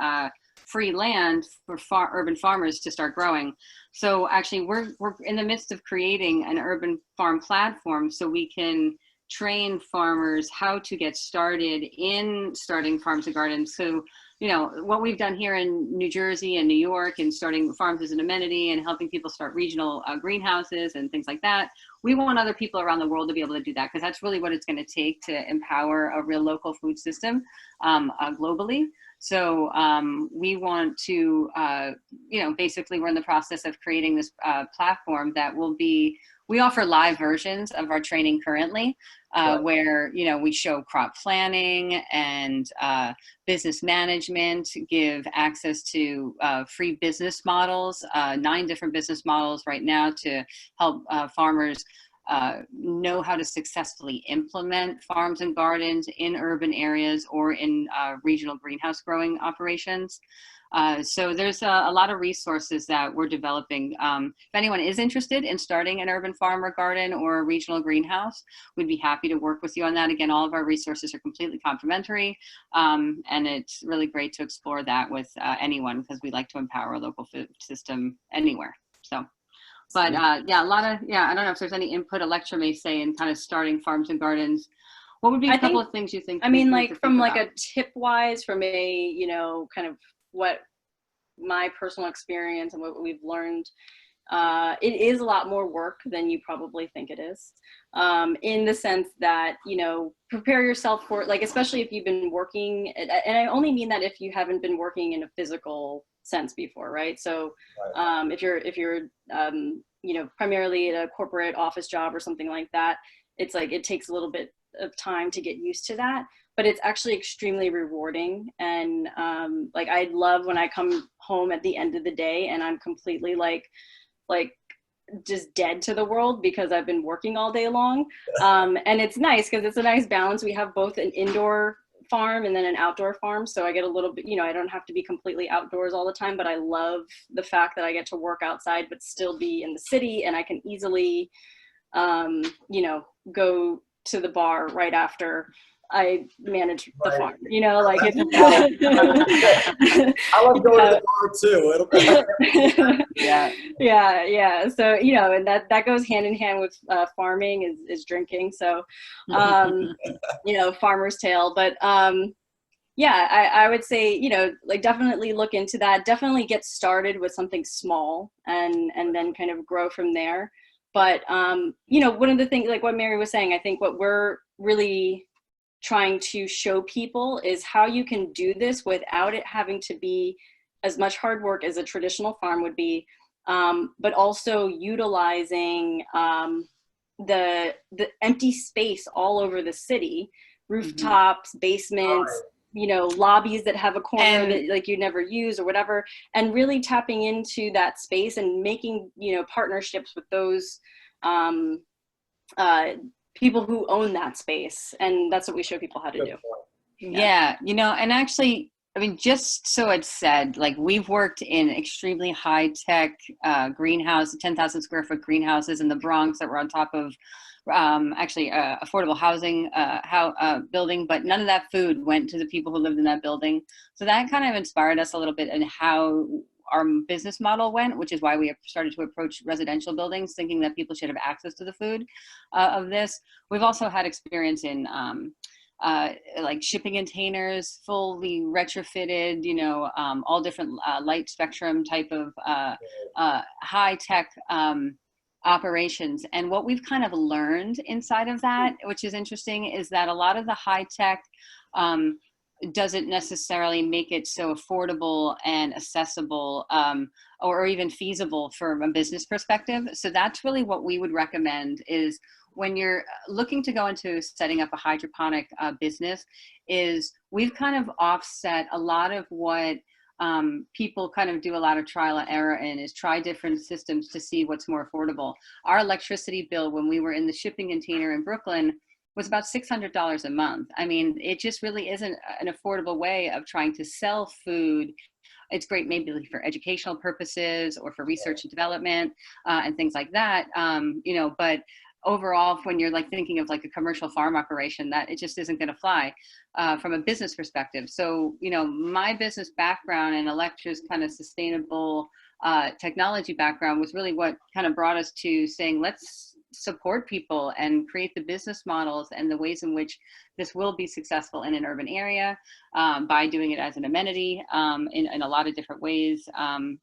free land for urban farmers to start growing. So actually we're in the midst of creating an urban farm platform so we can train farmers how to get started in starting farms and gardens. So, you know, what we've done here in New Jersey and New York and starting farms as an amenity and helping people start regional greenhouses and things like that, we want other people around the world to be able to do that, because that's really what it's going to take to empower a real local food system globally. So we want to, basically we're in the process of creating this platform that will be, we offer live versions of our training currently, where, we show crop planning and business management, give access to free business models, 9 different business models right now to help farmers know how to successfully implement farms and gardens in urban areas or in regional greenhouse growing operations. So there's a lot of resources that we're developing. If anyone is interested in starting an urban farm or garden or a regional greenhouse, we'd be happy to work with you on that. Again, all of our resources are completely complimentary, and it's really great to explore that with anyone, because we like to empower a local food system anywhere. So. But I don't know if there's any input Electra may say in kind of starting farms and gardens. What would be a couple of things you think? I mean, like from like a tip wise, from a, kind of what my personal experience and what we've learned, it is a lot more work than you probably think it is. In the sense that, prepare yourself for, like, especially if you've been working, and I only mean that if you haven't been working in a physical sense before, right? So if you're primarily at a corporate office job or something like that, it's like it takes a little bit of time to get used to that, but it's actually extremely rewarding. And like I love when I come home at the end of the day and I'm completely like just dead to the world because I've been working all day long. And it's nice because it's a nice balance. We have both an indoor farm and then an outdoor farm, so I get a little bit, I don't have to be completely outdoors all the time, but I love the fact that I get to work outside but still be in the city, and I can easily go to the bar right after I manage the farm, like it's I love going to the bar too. Yeah. So, and that goes hand in hand with farming is drinking. So, farmer's tale, but I would say, like definitely look into that, definitely get started with something small and then kind of grow from there. But, one of the things, like what Mary was saying, I think what we're really trying to show people is how you can do this without it having to be as much hard work as a traditional farm would be, but also utilizing the empty space all over the city, rooftops, basements, lobbies that have a corner that like you never use or whatever, and really tapping into that space and making, partnerships with those people who own that space. And that's what we show people how to do. Yeah. And actually, I mean, just so it's said, like we've worked in extremely high tech greenhouse, 10,000 square foot greenhouses in the Bronx that were on top of affordable housing building, but none of that food went to the people who lived in that building. So that kind of inspired us a little bit in how our business model went, which is why we have started to approach residential buildings, thinking that people should have access to the food of this. We've also had experience in like shipping containers, fully retrofitted, all different light spectrum type of high tech operations. And what we've kind of learned inside of that, which is interesting, is that a lot of the high tech doesn't necessarily make it so affordable and accessible or even feasible from a business perspective. So that's really what we would recommend is when you're looking to go into setting up a hydroponic business, is we've kind of offset a lot of what people kind of do a lot of trial and error in, is try different systems to see what's more affordable. Our electricity bill when we were in the shipping container in Brooklyn was about $600 a month. I mean, it just really isn't an affordable way of trying to sell food. It's great maybe for educational purposes or for research and development and things like that, but overall, when you're like thinking of like a commercial farm operation, that it just isn't going to fly from a business perspective. So, my business background and Electra's kind of sustainable technology background was really what kind of brought us to saying, let's support people and create the business models and the ways in which this will be successful in an urban area by doing it as an amenity in a lot of different ways.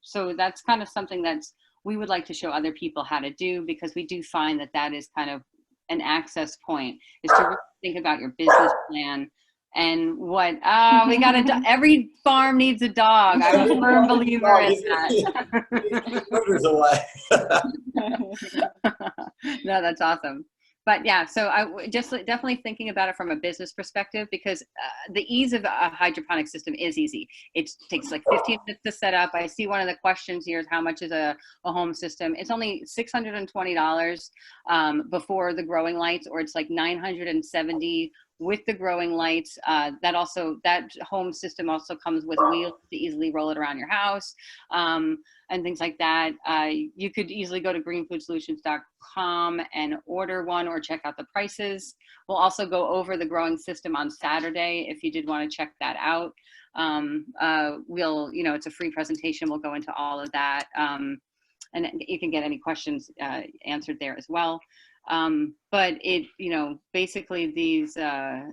So that's kind of something that's we would like to show other people how to do, because we do find that that is kind of an access point, is to really think about your business plan And what? We got every farm needs a dog. I'm a firm believer in that. Murders away. No, that's awesome. But yeah, so I just definitely thinking about it from a business perspective, because the ease of a hydroponic system is easy. It takes like 15 minutes to set up. I see one of the questions here is how much is a home system? It's only $620 before the growing lights, or it's like $970 with the growing lights. That home system also comes with wheels to easily roll it around your house, and things like that. You could easily go to greenfoodsolutions.com and order one, or check out the prices. We'll also go over the growing system on Saturday if you did want to check that out. It's a free presentation. We'll go into all of that, and you can get any questions answered there as well. But it, basically these, I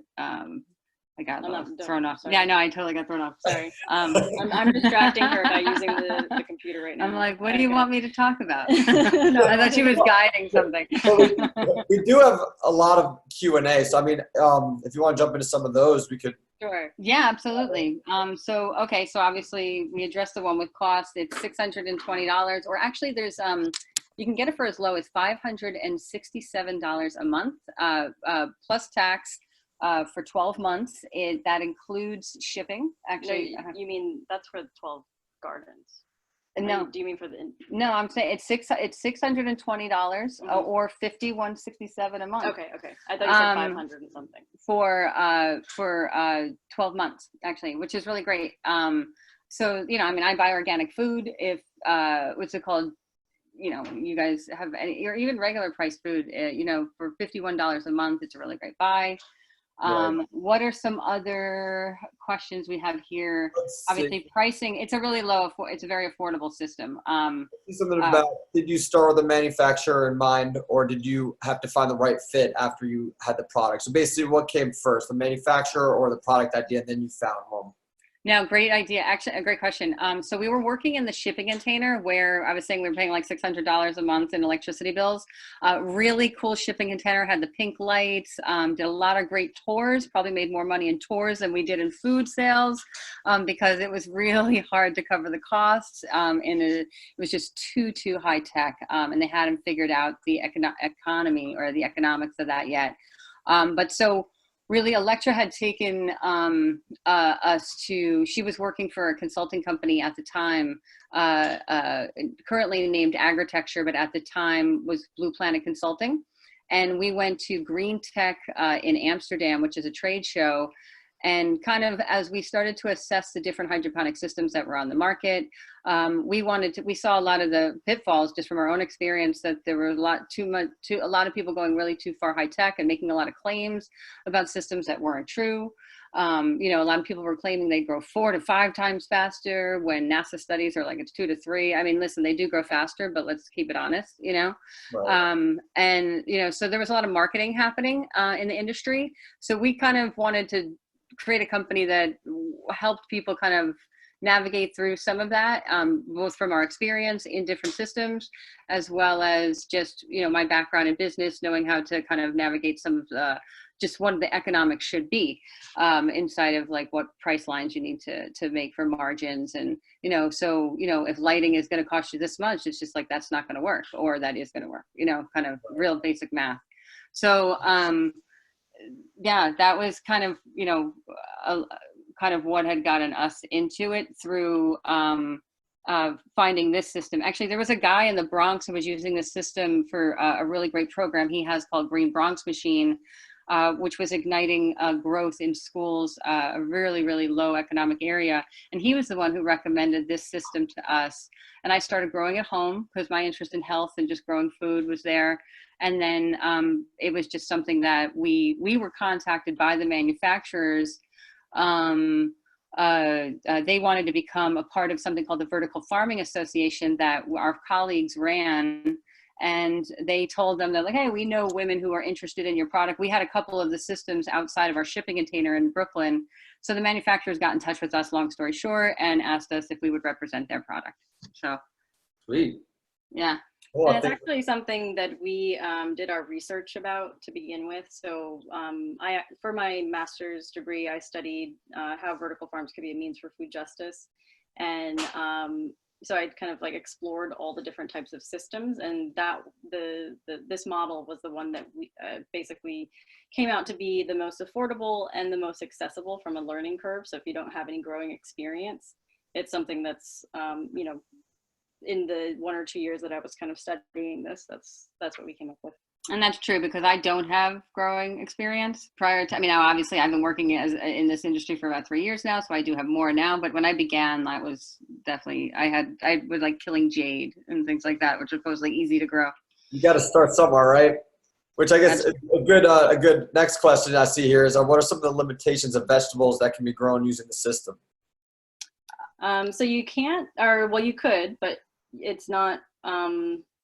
got thrown off. Sorry. Yeah, no, I totally got thrown off. Sorry. I'm distracting her by using the computer right now. I'm like, what do you want me to talk about? No, I thought she was guiding something. We do have a lot of Q&A. So, I mean, if you want to jump into some of those, we could. Sure. Yeah, absolutely. So obviously we addressed the one with cost. It's $620, or actually there's, you can get it for as low as $567 a month, plus tax, for 12 months. That includes shipping. Actually, no, you mean that's for the 12 gardens? No. Do you mean for the? No, I'm saying it's $620 or $51.67 a month. Okay. I thought you said 500 and something. For 12 months actually, which is really great. So I buy organic food. If what's it called? You guys have any, or even regular price food. For $51 a month, it's a really great buy. Right. What are some other questions we have here? Obviously, pricing. It's a really it's a very affordable system. Something about, did you start with the manufacturer in mind, or did you have to find the right fit after you had the product? So basically, what came first, the manufacturer or the product idea, and then you found home? Now, great idea. Actually, a great question. So we were working in the shipping container where I was saying we were paying like $600 a month in electricity bills. Really cool shipping container, had the pink lights, did a lot of great tours, probably made more money in tours than we did in food sales, because it was really hard to cover the costs. And it was just too high tech. And they hadn't figured out the economy or the economics of that yet. But so really, Electra had taken us to, she was working for a consulting company at the time, currently named Agritecture, but at the time was Blue Planet Consulting. And we went to Green Tech in Amsterdam, which is a trade show. And kind of as we started to assess the different hydroponic systems that were on the market, we saw a lot of the pitfalls just from our own experience, that there were a lot of people going really too far high tech and making a lot of claims about systems that weren't true. A lot of people were claiming they grow 4 to 5 times faster when NASA studies are like it's 2 to 3. I mean, listen, they do grow faster, but let's keep it honest, Right. So there was a lot of marketing happening in the industry. So we kind of wanted to create a company that helped people kind of navigate through some of that, both from our experience in different systems, as well as just, my background in business, knowing how to kind of navigate some of the, just what the economics should be inside of like what price lines you need to make for margins. And, if lighting is going to cost you this much, it's just like, that's not going to work, or that is going to work, kind of real basic math. So, yeah, that was kind of, kind of what had gotten us into it through finding this system. Actually, there was a guy in the Bronx who was using this system for a really great program he has called Green Bronx Machine, which was igniting growth in schools, a really, really low economic area. And he was the one who recommended this system to us. And I started growing at home because my interest in health and just growing food was there. And then it was just something that we were contacted by the manufacturers. They wanted to become a part of something called the Vertical Farming Association that our colleagues ran. And they told them that, like, hey, we know women who are interested in your product. We had a couple of the systems outside of our shipping container in Brooklyn. So the manufacturers got in touch with us, long story short, and asked us if we would represent their product. So Sweet. Yeah. Cool. And it's actually something that we did our research about to begin with. So for my master's degree, I studied how vertical farms could be a means for food justice. And so I kind of like explored all the different types of systems, and that this model was the one that we basically came out to be the most affordable and the most accessible from a learning curve. So if you don't have any growing experience, it's something that's, you know, in the 1 or 2 years that I was kind of studying this, that's what we came up with. And that's true because I don't have growing experience prior to, I mean, now obviously I've been working in this industry for about 3 years now, so I do have more now, but when I began, that was definitely, I was like killing jade and things like that, which are supposedly easy to grow. You got to start somewhere, right? Which I guess a good next question I see here is, what are some of the limitations of vegetables that can be grown using the system? So you can't, or well, you could, but it's not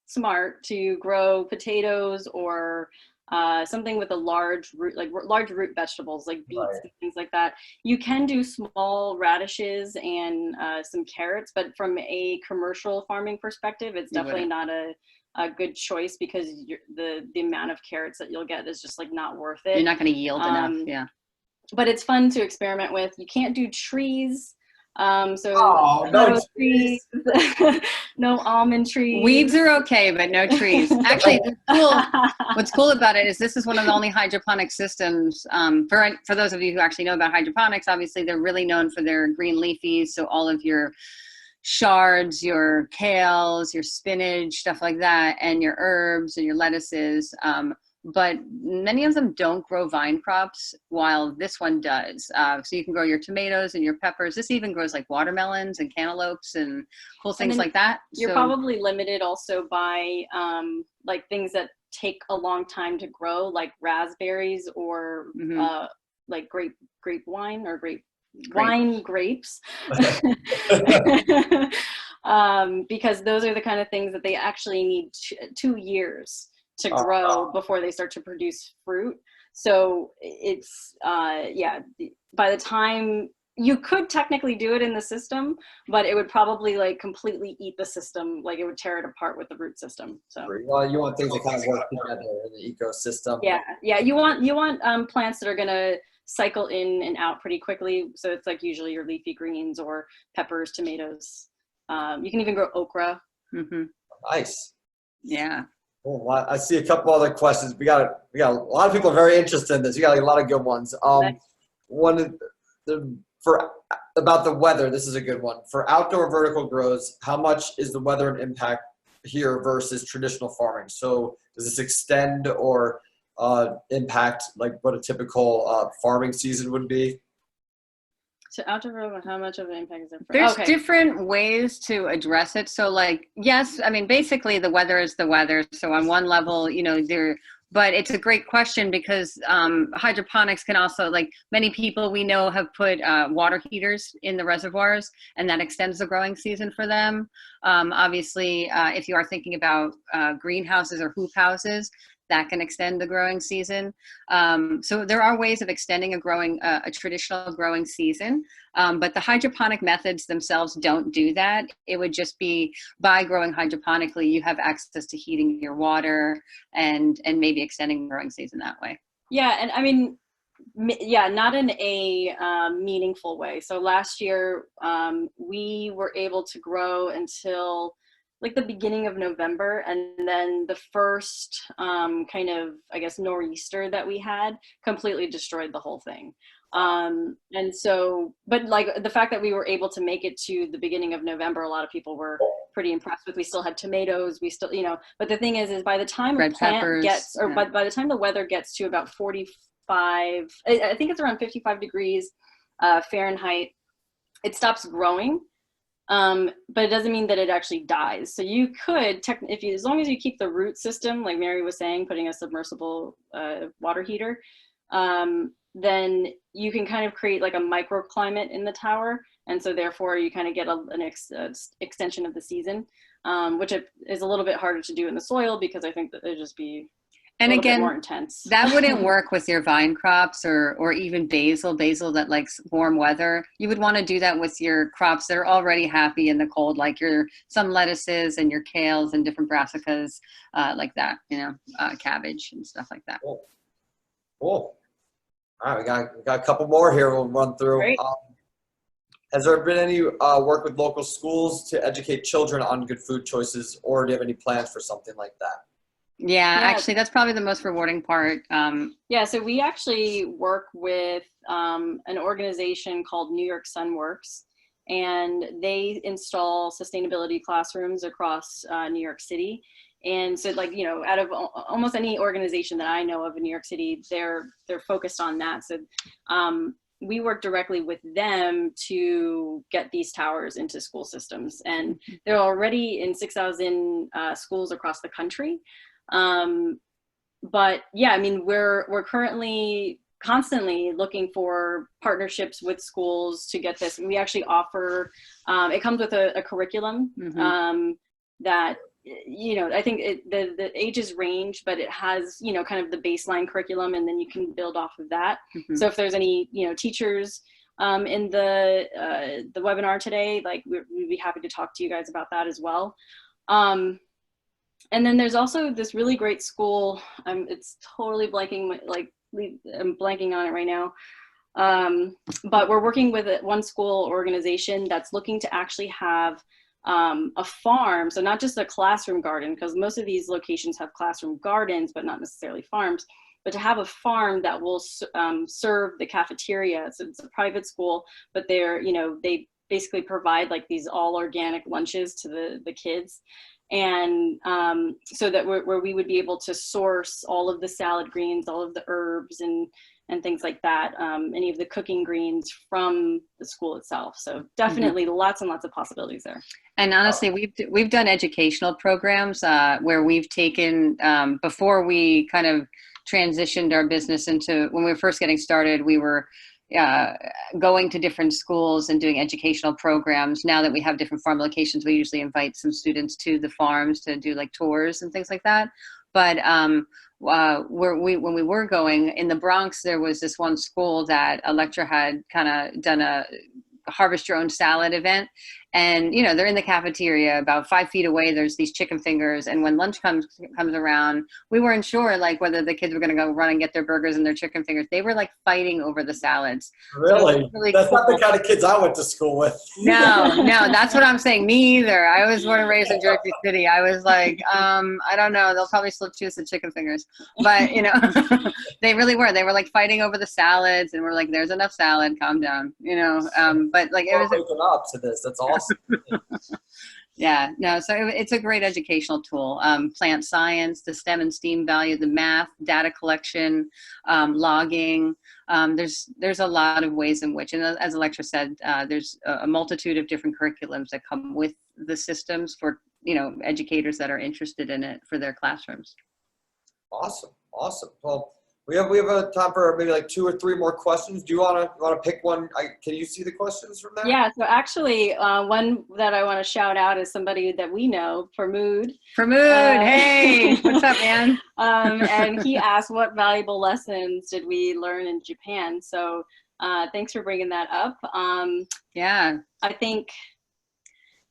smart to grow potatoes or something with a large root, like large root vegetables like beets and things like that. You can do small radishes and some carrots, but from a commercial farming perspective, it's definitely not a good choice because the amount of carrots that you'll get is just like not worth it. You're not going to yield enough. Yeah. But it's fun to experiment with. You can't do trees. No trees, no almond trees. Weeds are okay, but no trees. Actually, what's cool about it is this is one of the only hydroponic systems. For those of you who actually know about hydroponics, obviously they're really known for their green leafies. So all of your shards, your kales, your spinach, stuff like that, and your herbs and your lettuces. But many of them don't grow vine crops, while this one does. So you can grow your tomatoes and your peppers. This even grows like watermelons and cantaloupes and cool things like that. You're probably limited also by like things that take a long time to grow, like raspberries or like grape wine or grape wine grapes. Because those are the kind of things that they actually need 2 years to grow before they start to produce fruit. So it's by the time you could technically do it in the system, but it would probably like completely eat the system, like it would tear it apart with the root system. So well, you want things to kind of work together in the ecosystem. Yeah, you want plants that are gonna cycle in and out pretty quickly. So it's like usually your leafy greens or peppers, tomatoes. You can even grow okra. Nice. Yeah. Well, I see a couple other questions. We got a lot of people are very interested in this. You got a lot of good ones. One about the weather. This is a good one for outdoor vertical grows. How much is the weather an impact here versus traditional farming? So does this extend or impact like what a typical farming season would be? So outdoor, how much of an impact is it? There's different ways to address it. So like, yes, I mean, basically the weather is the weather. So on one level, you know, but it's a great question because hydroponics can also, like many people we know have put water heaters in the reservoirs, and that extends the growing season for them. Obviously, if you are thinking about greenhouses or hoop houses, that can extend the growing season. So there are ways of extending a traditional growing season, but the hydroponic methods themselves don't do that. It would just be by growing hydroponically, you have access to heating your water and maybe extending the growing season that way. Yeah, and I mean, not in a meaningful way. So last year, we were able to grow until like the beginning of November, and then the first kind of, I guess, nor'easter that we had completely destroyed the whole thing. And so, but like the fact that we were able to make it to the beginning of November, a lot of people were pretty impressed with. We still had tomatoes, we still, you know, but the thing is by the time red peppers, by the time the weather gets to about 45, I think it's around 55 degrees Fahrenheit, it stops growing. But it doesn't mean that it actually dies. So you could, as long as you keep the root system, like Mary was saying, putting a submersible water heater, then you can kind of create like a microclimate in the tower. And so therefore you kind of get an extension of the season, which is a little bit harder to do in the soil because I think that it'd just be And little bit again, more intense. that wouldn't work with your vine crops or even basil that likes warm weather. You would want to do that with your crops that are already happy in the cold, like some lettuces and your kales and different brassicas, like that, cabbage and stuff like that. Cool. Cool. All right, we got a couple more here we'll run through. Great. Has there been any work with local schools to educate children on good food choices, or do you have any plans for something like that? Yeah, actually, that's probably the most rewarding part. Yeah, so we actually work with an organization called New York Sunworks, and they install sustainability classrooms across New York City. And so, like, out of almost any organization that I know of in New York City, they're focused on that. So we work directly with them to get these towers into school systems, and they're already in 6,000 schools across the country. But yeah, I mean, we're currently constantly looking for partnerships with schools to get this. We actually offer, it comes with a curriculum, that, I think the ages range, but it has, kind of the baseline curriculum, and then you can build off of that. So if there's any, teachers, in the webinar today, like we'd be happy to talk to you guys about that as well. And then there's also this really great school. It's totally blanking, I'm blanking on it right now. But we're working with one school organization that's looking to actually have a farm. So not just a classroom garden, because most of these locations have classroom gardens, but not necessarily farms, but to have a farm that will serve the cafeteria. So it's a private school, but they basically provide like these all organic lunches to the kids. And so that where we would be able to source all of the salad greens, all of the herbs and things like that, any of the cooking greens from the school itself. So definitely lots and lots of possibilities there. And honestly, we've done educational programs where we've taken, before we kind of transitioned our business into, when we were first getting started, we were going to different schools and doing educational programs. Now that we have different farm locations, we usually invite some students to the farms to do like tours and things like that. But when we were going in the Bronx, there was this one school that Electra had kind of done a harvest your own salad event. And, they're in the cafeteria about 5 feet away. There's these chicken fingers. And when lunch comes around, we weren't sure like whether the kids were going to go run and get their burgers and their chicken fingers. They were like fighting over the salads. Really? So really That's cool. not the kind of kids I went to school with. No, that's what I'm saying. Me either. I was born and raised in Jersey City. I was like, I don't know. They'll probably still choose the chicken fingers. But, they really were. They were like fighting over the salads, and we're like, there's enough salad. Calm down. But like it was waking up to this. That's awesome. Yeah, no, so it's a great educational tool. Plant science, the STEM and STEAM value, the math, data collection, logging. There's a lot of ways in which, and as Electra said, there's a multitude of different curriculums that come with the systems for, educators that are interested in it for their classrooms. Awesome. Well, we have a time for maybe like 2 or 3 more questions. Do you want to pick one? Can you see the questions from there? Yeah. So actually, one that I want to shout out is somebody that we know, Farmood. Hey, what's up, man? And he asked, what valuable lessons did we learn in Japan? So thanks for bringing that up. Yeah, I think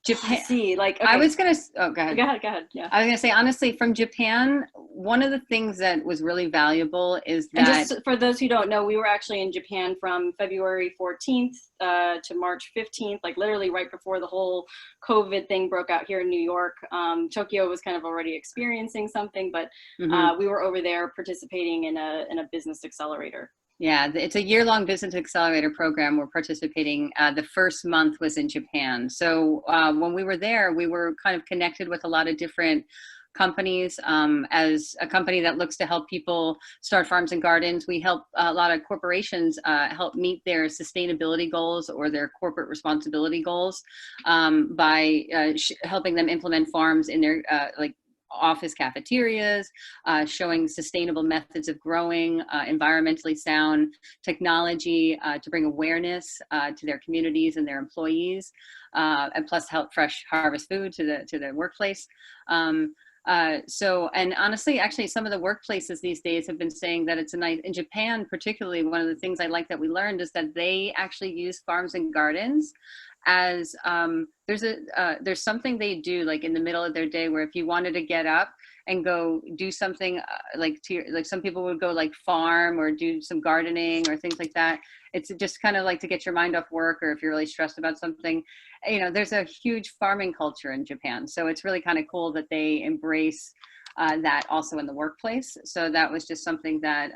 Japan. Okay. I was gonna. Oh, go ahead. Go ahead. Yeah. I was gonna say, honestly, from Japan, one of the things that was really valuable is that. And just for those who don't know, we were actually in Japan from February 14th to March 15th, like literally right before the whole COVID thing broke out here in New York. Tokyo was kind of already experiencing something, but we were over there participating in a business accelerator. Yeah, it's a year-long business accelerator program. We're participating. The first month was in Japan. So when we were there, we were kind of connected with a lot of different companies. As a company that looks to help people start farms and gardens, we help a lot of corporations help meet their sustainability goals or their corporate responsibility goals by helping them implement farms in their office cafeterias, showing sustainable methods of growing, environmentally sound technology to bring awareness to their communities and their employees, and plus help fresh harvest food to the workplace. So, and honestly, actually, some of the workplaces these days have been saying that it's a nice, in Japan, particularly, one of the things I like that we learned is that they actually use farms and gardens as, there's something they do like in the middle of their day where if you wanted to get up and go do something like some people would go like farm or do some gardening or things like that. It's just kind of like to get your mind off work, or if you're really stressed about something, there's a huge farming culture in Japan. So it's really kind of cool that they embrace that also in the workplace. So that was just something that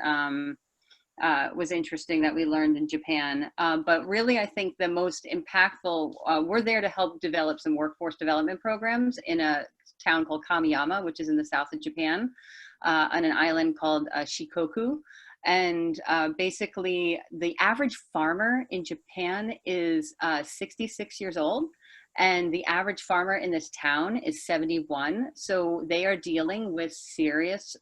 was interesting that we learned in Japan. But really, I think the most impactful, we're there to help develop some workforce development programs in a town called Kamiyama, which is in the south of Japan, on an island called Shikoku. And basically, the average farmer in Japan is 66 years old. And the average farmer in this town is 71. So they are dealing with serious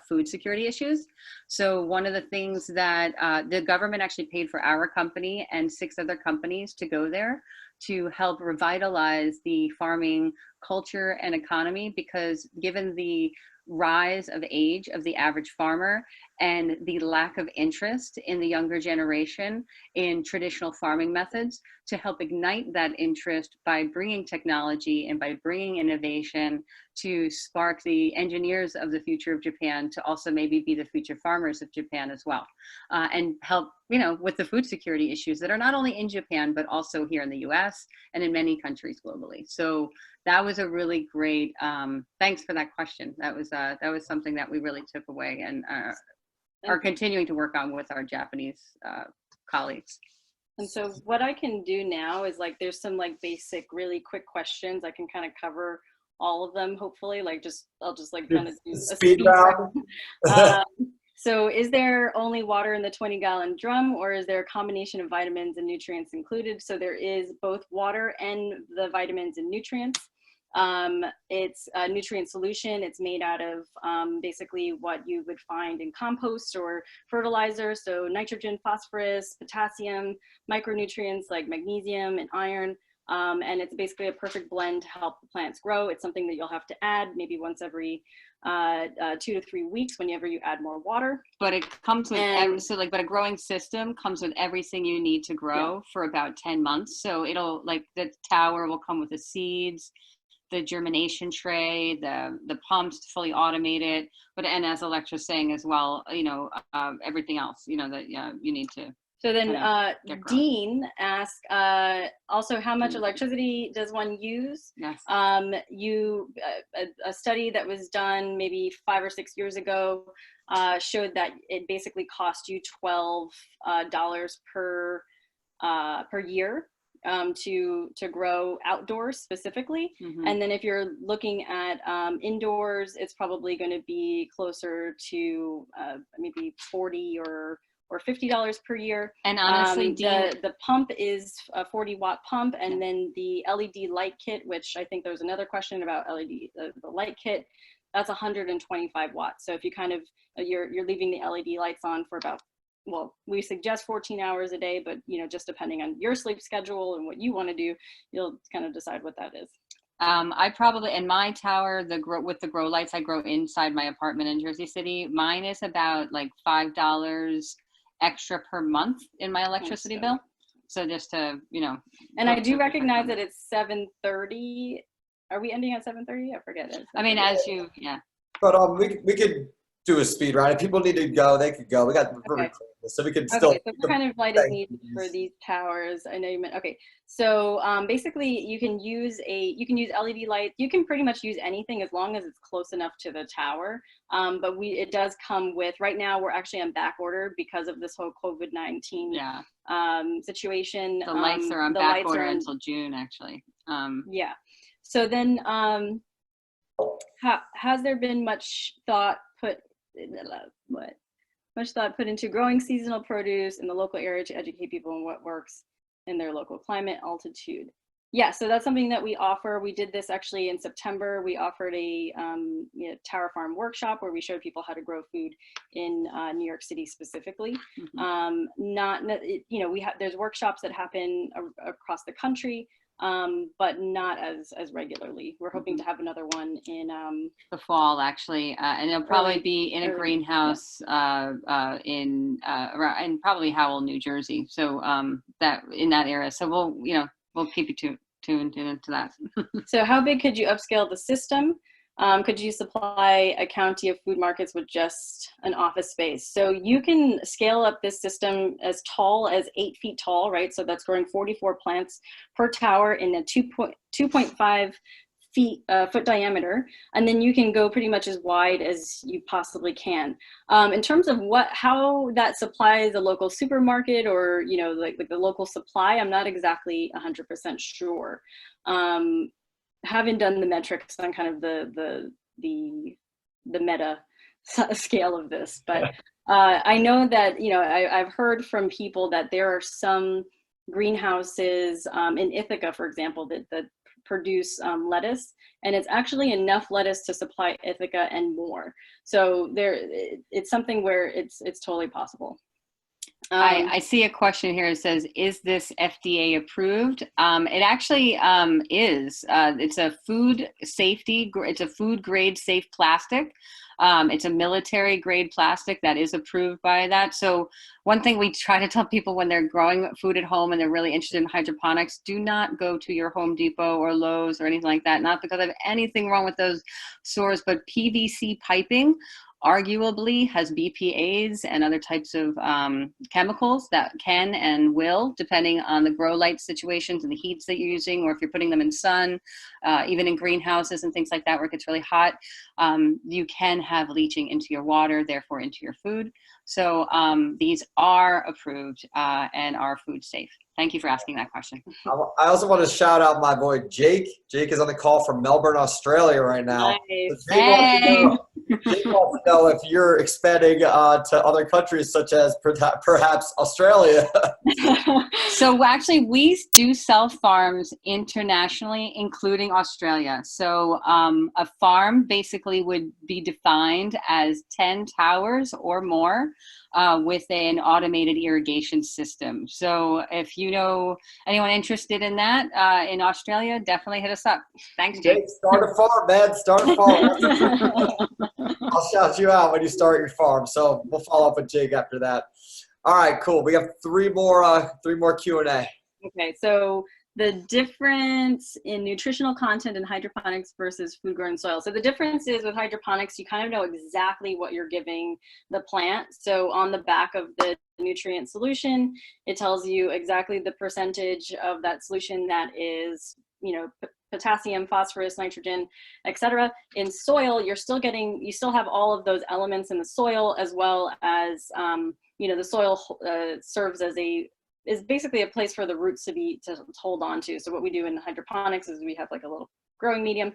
food security issues. So one of the things that the government actually paid for our company and 6 other companies to go there to help revitalize the farming culture and economy, because given the rise of age of the average farmer and the lack of interest in the younger generation in traditional farming methods, to help ignite that interest by bringing technology and by bringing innovation to spark the engineers of the future of Japan to also maybe be the future farmers of Japan as well, and help with the food security issues that are not only in Japan but also here in the US and in many countries globally. So that was a really great, thanks for that question. That was something that we really took away and are continuing to work on with our Japanese colleagues. And so what I can do now is there's some basic, really quick questions. I can kind of cover all of them, hopefully. I'll just kind of do a speed round. So is there only water in the 20-gallon drum, or is there a combination of vitamins and nutrients included? So there is both water and the vitamins and nutrients. It's a nutrient solution. It's made out of basically what you would find in compost or fertilizer. So nitrogen, phosphorus, potassium, micronutrients like magnesium and iron. And it's basically a perfect blend to help the plants grow. It's something that you'll have to add maybe once every 2 to 3 weeks whenever you add more water. But it comes with but a growing system comes with everything you need to grow for about 10 months. So it'll the tower will come with the seeds, the germination tray, the pumps fully automated, and as Electra's saying as well, everything else, that you need to. So then Dean asked, also, how much electricity does one use? Yes. A study that was done maybe 5 or 6 years ago showed that it basically cost you $12 per year to grow outdoors specifically. Mm-hmm. And then if you're looking at indoors, it's probably going to be closer to maybe $40 or $50 per year. And honestly, the pump is a 40-watt pump, and then the LED light kit, which I think there's another question about LED, the light kit, that's 125 watts. So if you kind of you're leaving the LED lights on for about, well, we suggest 14 hours a day, but just depending on your sleep schedule and what you want to do, you'll kind of decide what that is. I probably, in my tower, with the grow lights, I grow inside my apartment in Jersey City. Mine is about $5 extra per month in my electricity bill. So just to, And I do recognize that it's 7:30. Are we ending at 7:30? I forget it. I mean, yeah. But we could do a speed round. If people need to go, they could go. We got so we could still. Okay, so what kind of light is needed for these towers? I know you meant, okay. So basically you can use LED lights. You can pretty much use anything as long as it's close enough to the tower. But it does come with, right now we're actually on back order because of this whole COVID-19 situation. The lights are on back order until June, actually. Yeah. So then has there been much thought put into growing seasonal produce in the local area to educate people on what works in their local climate, altitude? Yeah, so that's something that we offer. We did this actually in September. We offered a Tower Farm workshop where we showed people how to grow food in New York City specifically. Mm-hmm. There's workshops that happen across the country. but not as regularly. We're hoping to have another one in the fall, actually, and it'll probably be in a greenhouse around, in probably Howell, New Jersey. So that in that area. So we'll keep you tuned into that. So how big could you upscale the system? Could you supply a county of food markets with just an office space? So you can scale up this system as tall as 8 feet tall, right? So that's growing 44 plants per tower in a 2.5 foot diameter. And then you can go pretty much as wide as you possibly can. In terms of how that supplies a local supermarket or, like the local supply, I'm not exactly 100% sure. Haven't done the metrics on kind of the meta scale of this, but I know that I've heard from people that there are some greenhouses in Ithaca, for example, that produce lettuce, and it's actually enough lettuce to supply Ithaca and more. So it's something where it's totally possible. I see a question here. It says, is this FDA approved? It actually is. It's a food grade safe plastic. It's a military grade plastic that is approved by that. So one thing we try to tell people when they're growing food at home and they're really interested in hydroponics, do not go to your Home Depot or Lowe's or anything like that. Not because I have anything wrong with those stores, but PVC piping arguably has BPAs and other types of chemicals that can and will, depending on the grow light situations and the heats that you're using, or if you're putting them in sun, even in greenhouses and things like that where it gets really hot, you can have leaching into your water, therefore into your food. So these are approved and are food safe. Thank you for asking that question. I also want to shout out my boy Jake. Jake is on the call from Melbourne, Australia right now. Nice. So Jake wants to know if you're expanding to other countries such as perhaps Australia. So actually we do sell farms internationally, including Australia. So a farm basically would be defined as 10 towers or more with an automated irrigation system. So if you know anyone interested in that in Australia, definitely hit us up. Thanks, Jake. Start a farm, man. Start a farm. I'll shout you out when you start your farm. So we'll follow up with Jake after that. All right, cool. We have three more Q&A. Okay, so the difference in nutritional content in hydroponics versus food grown soil. So the difference is with hydroponics, you kind of know exactly what you're giving the plant. So on the back of the nutrient solution, it tells you exactly the percentage of that solution that is, potassium, phosphorus, nitrogen, etc. In soil, you still have all of those elements in the soil, as well as, the soil serves as is basically a place for the roots to hold on to. So what we do in hydroponics is we have like a little growing medium,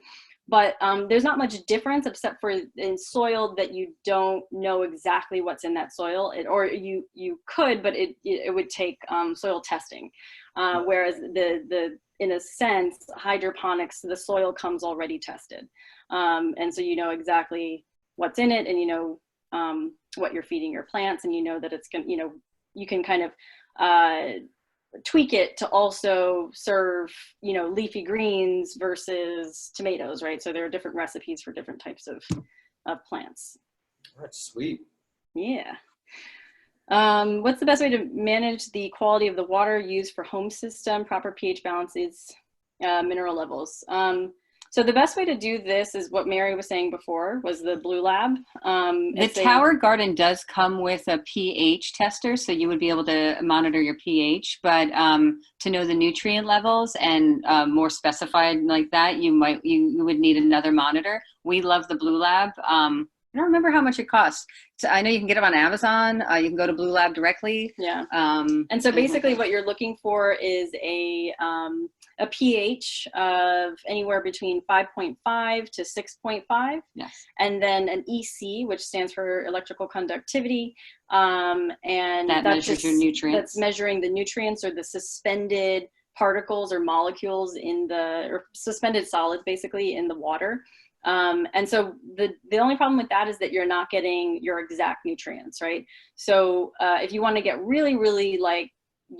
but there's not much difference except for in soil that you don't know exactly what's in that soil, or you could, but it would take soil testing. Whereas in a sense, hydroponics, the soil comes already tested. And so you know exactly what's in it, and you know what you're feeding your plants, and you know that it's going to, you can kind of tweak it to also serve, leafy greens versus tomatoes, right? So there are different recipes for different types of plants. That's sweet. Yeah. What's the best way to manage the quality of the water used for home system, proper pH balances, mineral levels? So the best way to do this is what Mary was saying before, was the Blue Lab. The Tower Garden does come with a pH tester, so you would be able to monitor your pH, but to know the nutrient levels and more specified like that, you would need another monitor. We love the Blue Lab. I don't remember how much it costs. So I know you can get them on Amazon. You can go to Blue Lab directly. Yeah. And so basically what you're looking for is a pH of anywhere between 5.5 to 6.5. Yes. And then an EC, which stands for electrical conductivity. And that measures your nutrients. That's measuring the nutrients or the suspended particles or molecules or suspended solids basically in the water. And so the only problem with that is that you're not getting your exact nutrients, right? So if you want to get really, really like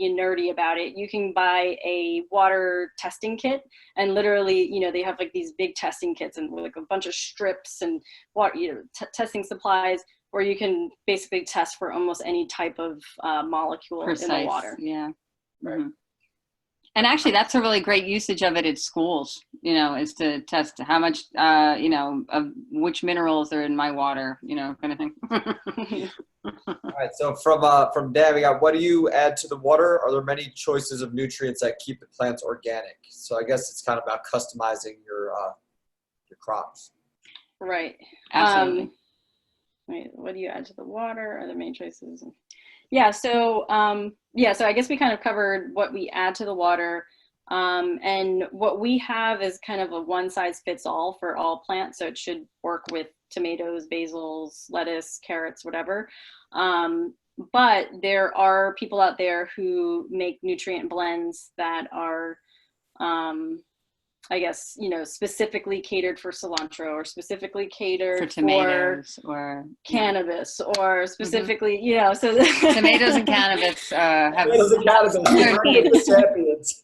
nerdy about it, you can buy a water testing kit, and literally, they have like these big testing kits and like a bunch of strips and water, testing supplies, where you can basically test for almost any type of molecule in the water. Yeah. Right. Mm-hmm. And actually, that's a really great usage of it at schools, is to test how much, of which minerals are in my water, kind of thing. All right. So from Dan, we got, what do you add to the water? Are there many choices of nutrients that keep the plants organic? So I guess it's kind of about customizing your crops. Right. Absolutely. Wait, what do you add to the water? Are there many choices? Yeah, so so I guess we kind of covered what we add to the water, and what we have is kind of a one-size-fits-all for all plants, so it should work with tomatoes, basils, lettuce, carrots, whatever. But there are people out there who make nutrient blends that are, I guess, specifically catered for cilantro, or specifically catered for tomatoes, or cannabis, or specifically, so tomatoes and cannabis have champions.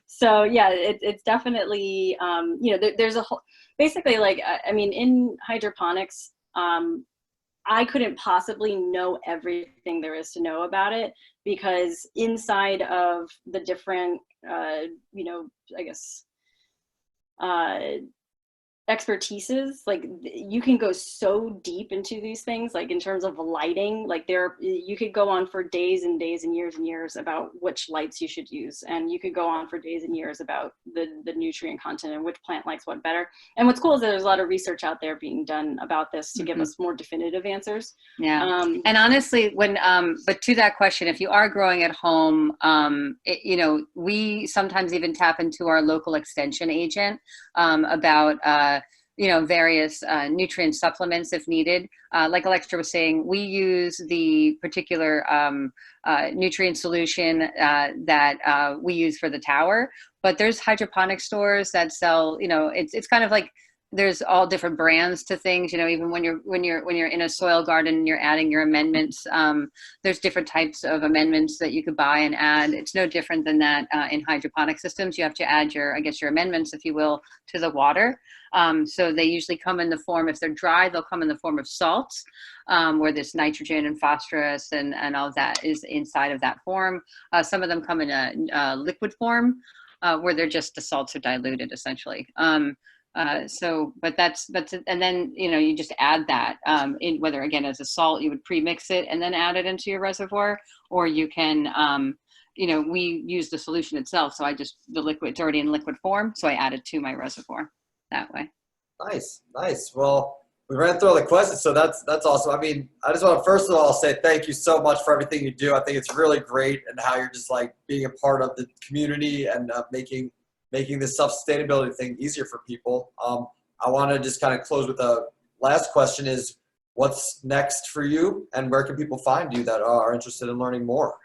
So yeah, it's definitely, there's a whole, basically, like, I mean, in hydroponics, I couldn't possibly know everything there is to know about it, because inside of the different, I guess, expertises, like you can go so deep into these things, like in terms of lighting, like you could go on for days and days and years about which lights you should use, and you could go on for days and years about the nutrient content and which plant likes what better. And what's cool is that there's a lot of research out there being done about this to give us more definitive answers. And honestly, but to that question, if you are growing at home, we sometimes even tap into our local extension agent about various nutrient supplements if needed. Like Electra was saying, we use the particular nutrient solution that we use for the tower, but there's hydroponic stores that sell, it's kind of like, there's all different brands to things, even when you're in a soil garden and you're adding your amendments, there's different types of amendments that you could buy and add. It's no different than that in hydroponic systems. You have to add your amendments, if you will, to the water. So they usually come in the form, if they're dry, they'll come in the form of salts, where there's nitrogen and phosphorus and all of that is inside of that form. Some of them come in a liquid form, where they're just, the salts are diluted essentially. And then, you just add that, in whether, again, as a salt, you would pre-mix it and then add it into your reservoir, or you can, we use the solution itself. So the liquid, it's already in liquid form. So I add it to my reservoir that way. Nice. Well, we ran through all the questions, so that's awesome. I mean, I just want to first of all say thank you so much for everything you do. I think it's really great, and how you're just like being a part of the community and making this sustainability thing easier for people. I want to just kind of close with a last question: is what's next for you, and where can people find you that are interested in learning more?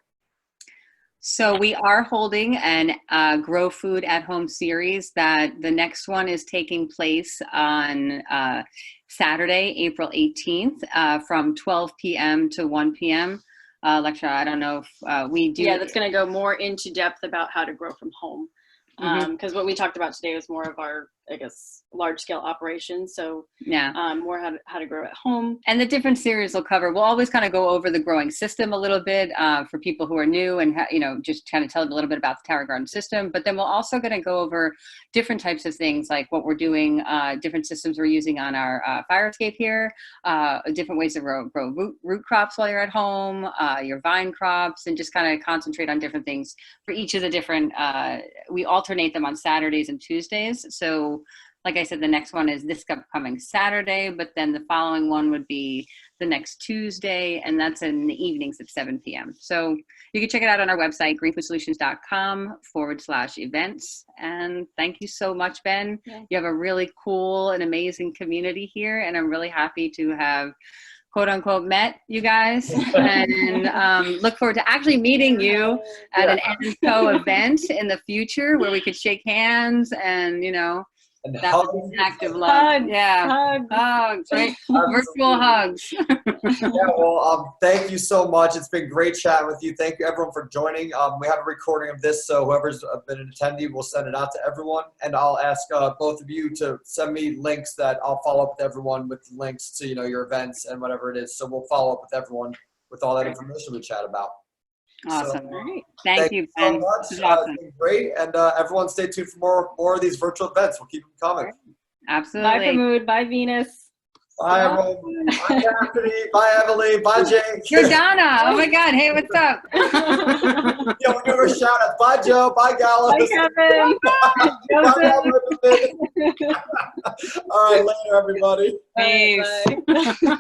So we are holding an Grow Food at Home series, that the next one is taking place on Saturday, April 18th, from 12 p.m. to 1 p.m. Electra, I don't know if we do. Yeah, that's going to go more into depth about how to grow from home. Because what we talked about today was more of our, I guess, large scale operations. So yeah, more how to grow at home. And the different series will cover, we'll always kind of go over the growing system a little bit for people who are new, and just kind of tell them a little bit about the tower garden system. But then we're also going to go over different types of things, like what we're doing, different systems we're using on our fire escape here, different ways to grow root crops while you're at home, your vine crops, and just kind of concentrate on different things for each of the different, we alternate them on Saturdays and Tuesdays. So like I said, the next one is this upcoming Saturday, but then the following one would be the next Tuesday, and that's in the evenings at 7 p.m. So you can check it out on our website, greenfoodsolutions.com/events. And thank you so much, Ben. Yeah. You have a really cool and amazing community here, and I'm really happy to have, quote unquote, met you guys, and look forward to actually meeting you at an NCO event in the future, where we could shake hands and, And That was hugs. an act of love. Hugs, Yeah. hugs. Hugs, right? Virtual hugs. Yeah, well, thank you so much. It's been great chatting with you. Thank you, everyone, for joining. We have a recording of this, so whoever's been an attendee, we'll send it out to everyone. And I'll ask both of you to send me links that I'll follow up with everyone with links to, your events and whatever it is. So we'll follow up with everyone with all that information we chat about. Awesome. So, All right. Thank you, so Ben. much. This is awesome. It's been great. And everyone stay tuned for more of these virtual events. We'll keep them coming. Absolutely. Bye, Pramod. Bye, Venus. Bye, everyone. Bye, Cassidy. Bye, Emily. Bye, Jake. You're Donna. Oh my God. Hey, what's up? Yeah, we'll give her a shout out. Bye, Joe. Bye, Gallus. Bye, Kevin. Bye, Joseph. All right, later, everybody. Peace. Bye.